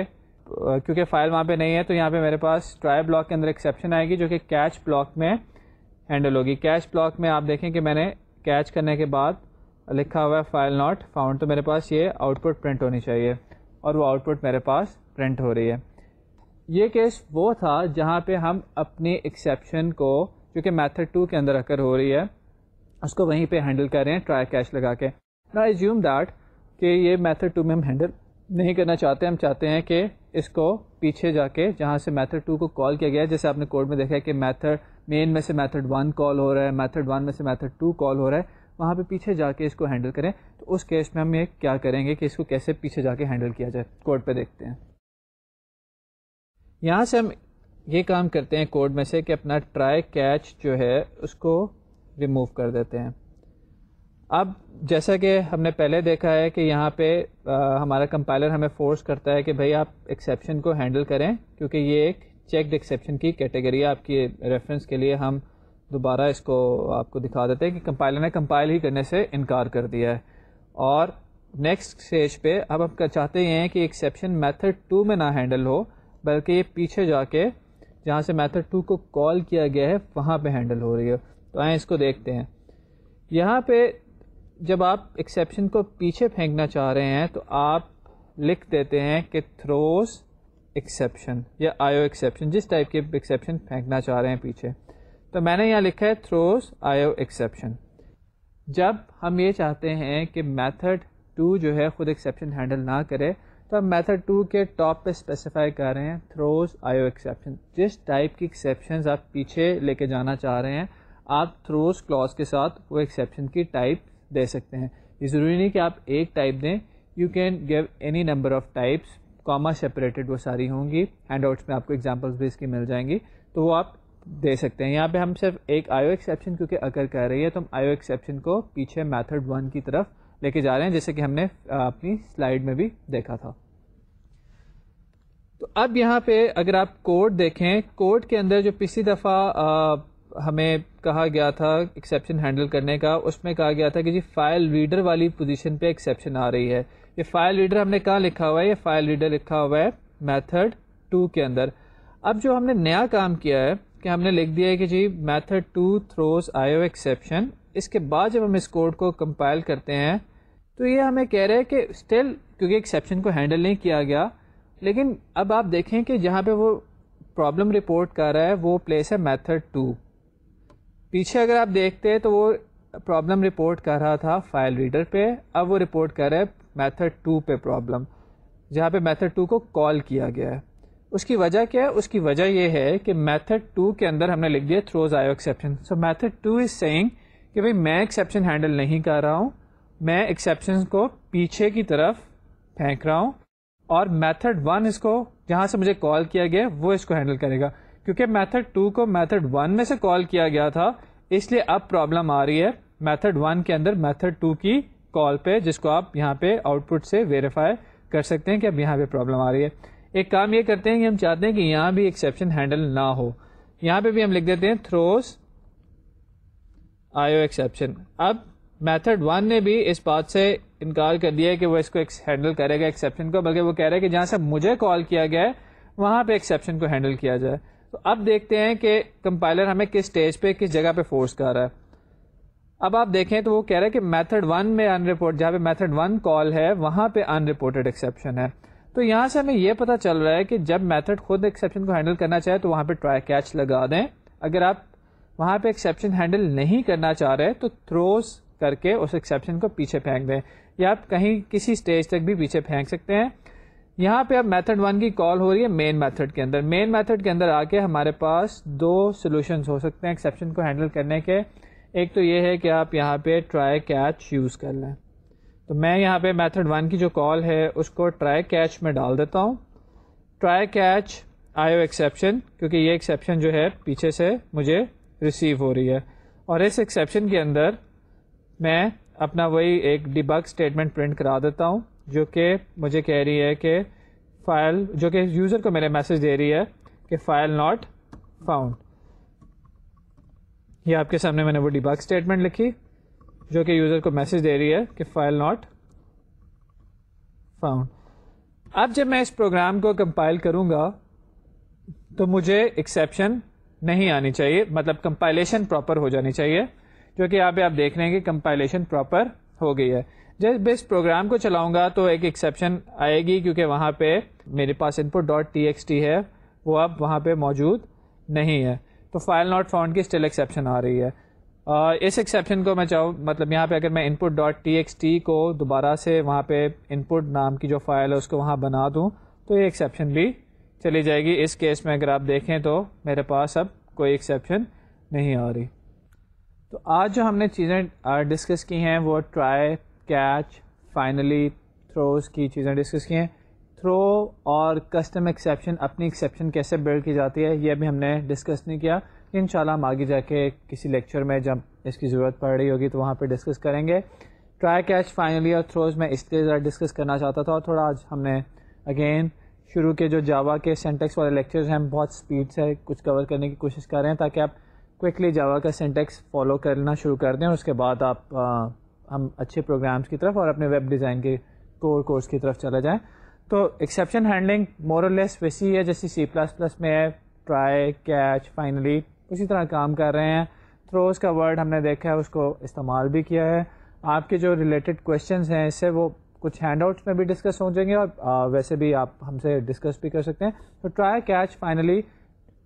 کیونکہ فائل وہاں پہ نہیں ہے تو یہاں پہ میرے پاس ٹرائی بلاک کے اندر ایکسیپشن آئے گی جو کہ کیچ بلاک میں ہینڈل ہوگی. کیچ بلاک میں آپ دیکھیں کہ میں نے کیچ کرنے کے بعد لکھا ہوا ہے فائل ناٹ فاؤنڈ، تو میرے پاس یہ آؤٹ پٹ پرنٹ ہونی چاہیے اور وہ آؤٹ پٹ میرے پاس پرنٹ ہو رہی ہے. یہ کیس وہ تھا جہاں پہ ہم اپنی ایکسیپشن کو جو کہ میتھڈ 2 کے اندر اکر ہو رہی ہے اس کو وہیں پہ ہینڈل کر رہے ہیں ٹرائی کیچ لگا کے. نا ایزیوم دیٹ کہ یہ میتھڈ 2 میں ہم ہینڈل نہیں کرنا چاہتے، ہم چاہتے ہیں کہ اس کو پیچھے جا کے جہاں سے میتھڈ 2 کو کال کیا گیا ہے، جیسے آپ نے کوڈ میں دیکھا ہے کہ میتھڈ مین میں سے میتھڈ 1 کال ہو رہا ہے، میتھڈ 1 میں سے میتھڈ 2 کال ہو رہا ہے، وہاں پہ پیچھے جا کے اس کو ہینڈل کریں. تو اس کیس میں ہم یہ کیا کریں گے کہ اس کو کیسے پیچھے جا کے ہینڈل کیا جائے، کوڈ پہ دیکھتے ہیں. یہاں سے ہم یہ کام کرتے ہیں کوڈ میں سے کہ اپنا ٹرائی کیچ جو ہے اس کو ریموو کر دیتے ہیں. اب جیسا کہ ہم نے پہلے دیکھا ہے کہ یہاں پہ ہمارا کمپائلر ہمیں فورس کرتا ہے کہ بھائی آپ ایکسیپشن کو ہینڈل کریں، کیونکہ یہ ایک چیکڈ ایکسیپشن کی کیٹیگری ہے. آپ کی ریفرنس کے لیے ہم دوبارہ اس کو آپ کو دکھا دیتے ہیں کہ کمپائلر نے کمپائل ہی کرنے سے انکار کر دیا ہے. اور نیکسٹ اسٹیج پہ اب ہم چاہتے ہیں کہ ایکسیپشن میتھڈ 2 میں نہ ہینڈل ہو بلکہ یہ پیچھے جا کے جہاں سے میتھڈ 2 کو کال کیا گیا ہے وہاں پہ ہینڈل ہو رہی ہے. تو آئیں اس کو دیکھتے ہیں. یہاں پہ جب آپ ایکسیپشن کو پیچھے پھینکنا چاہ رہے ہیں تو آپ لکھ دیتے ہیں کہ تھروز ایکسیپشن یا آئیو ایکسیپشن، جس ٹائپ کے ایکسیپشن پھینکنا چاہ رہے ہیں پیچھے. تو میں نے یہاں لکھا ہے تھروز آئیو ایکسیپشن. جب ہم یہ چاہتے ہیں کہ میتھڈ 2 جو ہے خود ایکسیپشن ہینڈل نہ کرے تو ہم میتھڈ 2 کے ٹاپ پہ اسپیسیفائی کر رہے ہیں تھروز آئیو ایکسیپشن. جس ٹائپ کی ایکسیپشنز آپ پیچھے لے کے جانا چاہ رہے ہیں آپ تھروز کلاس کے ساتھ وہ ایکسیپشن کی ٹائپ دے سکتے ہیں. یہ ضروری نہیں کہ آپ ایک ٹائپ دیں، you can give any number of types, Cama separated وہ ساری ہوں گی. ہینڈ آؤٹس میں آپ کو ایگزامپلس بھی اس کی مل جائیں گی تو وہ آپ دے سکتے ہیں. یہاں پہ ہم صرف ایک آئیو ایکسیپشن کیونکہ اگر کر رہی ہے تو ہم آئیو ایکسیپشن کو پیچھے میتھڈ 1 کی طرف لے کے جا رہے ہیں، جیسے کہ ہم نے اپنی سلائیڈ میں بھی دیکھا تھا. تو اب یہاں پہ اگر آپ کوڈ دیکھیں، کوڈ کے اندر جو پچھلی دفعہ ہمیں کہا گیا تھا ایکسیپشن ہینڈل کرنے کا، اس میں کہا گیا تھا کہ جی فائل ریڈر والی پوزیشن پہ ایکسیپشن آ رہی ہے. یہ فائل ریڈر ہم نے کہاں لکھا ہوا ہے؟ یہ فائل ریڈر لکھا ہوا ہے میتھڈ 2 کے اندر. اب جو ہم نے نیا کام کیا ہے کہ ہم نے لکھ دیا ہے کہ جی میتھڈ 2 تھروز آئیو ایکسیپشن. اس کے بعد جب ہم اس کوڈ کو کمپائل کرتے ہیں تو یہ ہمیں کہہ رہے ہیں کہ اسٹل کیونکہ ایکسیپشن کو ہینڈل نہیں کیا گیا، لیکن اب آپ دیکھیں کہ جہاں پہ وہ پرابلم رپورٹ کر رہا ہے وہ پلیس ہے میتھڈ 2. پیچھے اگر آپ دیکھتے ہیں تو وہ پرابلم رپورٹ کر رہا تھا فائل ریڈر پہ، اب وہ رپورٹ کر رہا ہے میتھڈ 2 پہ پرابلم، جہاں پہ میتھڈ 2 کو کال کیا گیا ہے. اس کی وجہ کیا ہے؟ اس کی وجہ یہ ہے کہ میتھڈ 2 کے اندر ہم نے لکھ دیا تھروز آئیو ایکسیپشن. سو میتھڈ 2 از سیئنگ کہ بھائی میں ایکسیپشن ہینڈل نہیں کر رہا ہوں، میں ایکسیپشن کو پیچھے کی طرف پھینک رہا ہوں، اور میتھڈ 1 اس کو جہاں سے مجھے کال کیا گیا وہ اس کو ہینڈل کرے گا. کیونکہ میتھڈ 2 کو میتھڈ 1 میں سے کال کیا گیا تھا، اس لیے اب پرابلم آ رہی ہے میتھڈ 1 کے اندر میتھڈ 2 کی کال پہ، جس کو آپ یہاں پہ آؤٹ پٹ سے ویریفائی کر سکتے ہیں کہ اب یہاں پہ پرابلم آ رہی ہے. ایک کام یہ کرتے ہیں کہ ہم چاہتے ہیں کہ یہاں بھی ایکسیپشن ہینڈل نہ ہو، یہاں پہ بھی ہم لکھ دیتے ہیں تھروز آئیو ایکسیپشن. اب میتھڈ 1 نے بھی اس بات سے انکار کر دیا ہے کہ وہ اس کو ہینڈل کرے گا ایکسیپشن کو، بلکہ وہ کہہ رہا ہے کہ جہاں سے مجھے کال کیا گیا ہے وہاں پہ ایکسیپشن کو ہینڈل کیا جائے. تو اب دیکھتے ہیں کہ کمپائلر ہمیں کس سٹیج پہ کس جگہ پہ فورس کر رہا ہے. اب آپ دیکھیں تو وہ کہہ رہا ہے کہ میتھڈ 1 میں ان رپورٹ، جہاں پہ میتھڈ 1 کال ہے وہاں پہ ان رپورٹڈ ایکسیپشن ہے. تو یہاں سے ہمیں یہ پتا چل رہا ہے کہ جب میتھڈ خود ایکسیپشن کو ہینڈل کرنا چاہے تو وہاں پہ ٹرائی کیچ لگا دیں. اگر آپ وہاں پہ ایکسیپشن ہینڈل نہیں کرنا چاہ رہے تو تھروز کر کے اس ایکسیپشن کو پیچھے پھینک دیں، یا آپ کہیں کسی سٹیج تک بھی پیچھے پھینک سکتے ہیں. یہاں پہ اب میتھڈ 1 کی کال ہو رہی ہے مین میتھڈ کے اندر. مین میتھڈ کے اندر آ کے ہمارے پاس 2 سولوشنز ہو سکتے ہیں ایکسیپشن کو ہینڈل کرنے کے. ایک تو یہ ہے کہ آپ یہاں پہ ٹرائی کیچ یوز کر لیں. تو میں یہاں پہ میتھڈ 1 کی جو کال ہے اس کو ٹرائی کیچ میں ڈال دیتا ہوں. ٹرائی کیچ آئیو ایکسیپشن، کیونکہ یہ ایکسیپشن جو ہے پیچھے سے مجھے ریسیو ہو رہی ہے، اور اس ایکسیپشن کے اندر میں اپنا وہی ایک ڈیبگ اسٹیٹمنٹ پرنٹ کرا دیتا ہوں، جو کہ مجھے کہہ رہی ہے کہ فائل، جو کہ یوزر کو میرے میسج دے رہی ہے کہ فائل ناٹ فاؤنڈ. یہ آپ کے سامنے میں نے وہ ڈیبگ اسٹیٹمنٹ لکھی جو کہ یوزر کو میسج دے رہی ہے کہ فائل ناٹ فاؤنڈ. اب جب میں اس پروگرام کو کمپائل کروں گا تو مجھے ایکسیپشن نہیں آنی چاہیے، مطلب کمپائلیشن پراپر ہو جانی چاہیے، جو کہ یہاں پہ آپ دیکھ رہے ہیں کہ کمپائلیشن پراپر ہو گئی ہے. جب میں اس پروگرام کو چلاؤں گا تو ایک ایکسیپشن آئے گی، کیونکہ وہاں پہ میرے پاس ان پٹ ڈاٹ ٹی ایکس ٹی ہے، وہ اب وہاں پہ موجود نہیں ہے. تو فائل ناٹ فاؤنڈ کی اسٹل ایکسیپشن آ رہی ہے. اس ایکسیپشن کو میں چاہوں، مطلب یہاں پہ اگر میں ان پٹ ڈاٹ ٹی ایکس ٹی کو دوبارہ سے وہاں پہ ان پٹ نام کی جو فائل ہے اس کو وہاں بنا دوں تو یہ ایکسیپشن بھی چلی جائے گی. اس کیس میں اگر آپ دیکھیں تو میرے پاس اب کوئی ایکسیپشن نہیں آ رہی. تو آج جو ہم نے چیزیں ڈسکس کی ہیں وہ ٹرائی کیچ فائنلی تھروز کی چیزیں ڈسکس کی ہیں. تھرو اور کسٹم ایکسیپشن، اپنی ایکسیپشن کیسے بلڈ کی جاتی ہے یہ بھی ہم نے ڈسکس نہیں کیا. انشاءاللہ ہم آگے جا کے کسی لیکچر میں جب اس کی ضرورت پڑ رہی ہوگی تو وہاں پہ ڈسکس کریں گے. ٹرائی کیچ فائنلی اور تھروز میں اس لیے ذرا ڈسکس کرنا چاہتا تھا، اور تھوڑا آج ہم نے اگین شروع کے جو جاوا کے سینٹیکس والے لیکچرز ہیں ہم بہت سپیڈ سے کچھ کور کرنے کی کوشش کر رہے ہیں تاکہ آپ کوئکلی جاوا کا سینٹیکس فالو کرنا شروع کر دیں، اور اس کے بعد آپ ہم اچھے پروگرامز کی طرف اور اپنے ویب ڈیزائن کے کورس کی طرف چلے جائیں. تو ایکسیپشن ہینڈلنگ مور اور لیس ویسی ہے جیسی سی پلس پلس میں ہے. ٹرائی کیچ فائنلی اسی طرح کام کر رہے ہیں. تھروز کا ورڈ ہم نے دیکھا ہے، اس کو استعمال بھی کیا ہے. آپ کے جو ریلیٹڈ کویشچنز ہیں اس سے وہ کچھ ہینڈ آؤٹس میں بھی ڈسکس ہو جائیں گے، اور ویسے بھی آپ ہم سے ڈسکس بھی کر سکتے ہیں. تو ٹرائی کیچ فائنلی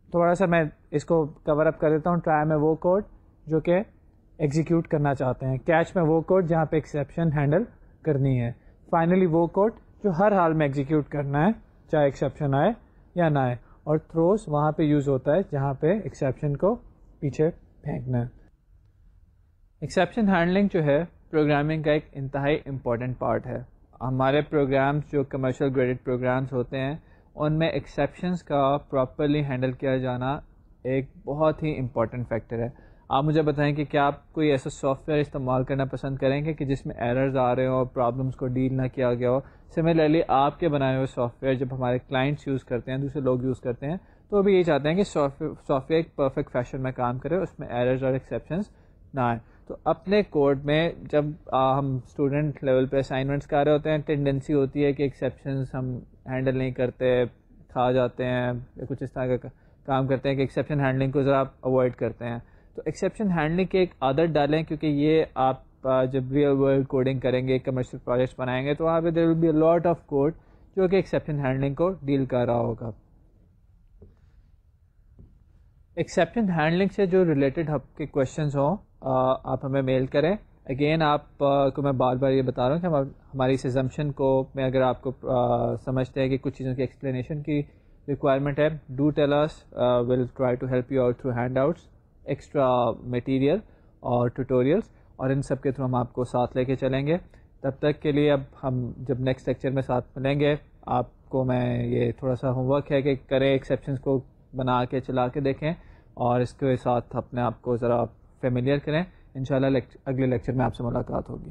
تھوڑا سا میں اس کو کور اپ کر دیتا ہوں. ٹرائی میں وہ کوڈ جو کہ ایگزیکیوٹ کرنا چاہتے ہیں، کیچ میں وہ کوڈ جہاں پہ ایکسیپشن ہینڈل کرنی ہے، فائنلی وہ کوڈ جو ہر حال میں ایگزیکیوٹ کرنا ہے چاہے ایکسیپشن آئے یا نہ آئے. اور تھروز وہاں پہ یوز ہوتا ہے جہاں پہ ایکسیپشن کو پیچھے پھینکنا ہے. ایکسیپشن ہینڈلنگ جو ہے پروگرامنگ کا ایک انتہائی امپورٹنٹ پارٹ ہے. ہمارے پروگرامز جو کمرشل گریڈڈ پروگرامز ہوتے ہیں ان میں ایکسیپشنز کا پراپرلی ہینڈل کیا جانا ایک بہت ہی امپورٹنٹ فیکٹر ہے. آپ مجھے بتائیں کہ کیا آپ کوئی ایسا سافٹ ویئر استعمال کرنا پسند کریں گے کہ جس میں ایررز آ رہے ہوں اور پرابلمس کو ڈیل نہ کیا گیا ہو. سملرلی آپ کے بنائے ہوئے سافٹ ویئر جب ہمارے کلائنٹس یوز کرتے ہیں، دوسرے لوگ یوز کرتے ہیں، تو وہ بھی یہی چاہتے ہیں کہ سافٹ ویئر ایک پرفیکٹ فیشن میں کام کرے، اس میں ایررز اور ایکسیپشنز نہ آئیں. تو اپنے کوڈ میں جب ہم اسٹوڈنٹ لیول پہ اسائنمنٹس کر رہے ہوتے ہیں، ٹینڈنسی ہوتی ہے کہ ایکسیپشنز ہم ہینڈل نہیں کرتے، کھا جاتے ہیں، یا کچھ اس طرح کا کام کرتے ہیں کہ ایکسیپشن ہینڈلنگ کو ذرا اوائڈ کرتے ہیں. تو ایکسیپشن ہینڈلنگ کی ایک عادت ڈالیں، کیونکہ یہ آپ جب ریئل ورلڈ کوڈنگ کریں گے، کمرشل پروجیکٹس بنائیں گے، تو وہاں پہ there will be a lot of code جو کہ ایکسیپشن ہینڈلنگ کو ڈیل کر رہا ہوگا. ایکسیپشن ہینڈلنگ سے جو ریلیٹڈ آپ کے کویشچنز ہوں آپ ہمیں میل کریں. اگین آپ کو میں بار بار یہ بتا رہا ہوں کہ ہماری اس ایگزمپشن کو میں اگر آپ کو سمجھتے ہیں کہ کچھ چیزوں کی ایکسپلینیشن کی ریکوائرمنٹ ہے، do tell us, will try to help you out through handouts, extra material اور ٹیوٹوریلس، اور ان سب کے تھرو ہم آپ کو ساتھ لے کے چلیں گے. تب تک کے لیے اب ہم جب نیکسٹ لیکچر میں ساتھ ملیں گے، آپ کو میں یہ تھوڑا سا ہوم ورک ہے کہ کریں ایکسیپشنس کو بنا کے چلا کے دیکھیں اور اس کے ساتھ اپنے آپ کو ذرا فیملیئر کریں. انشاءاللہ اگلے لیکچر میں آپ سے ملاقات ہوگی.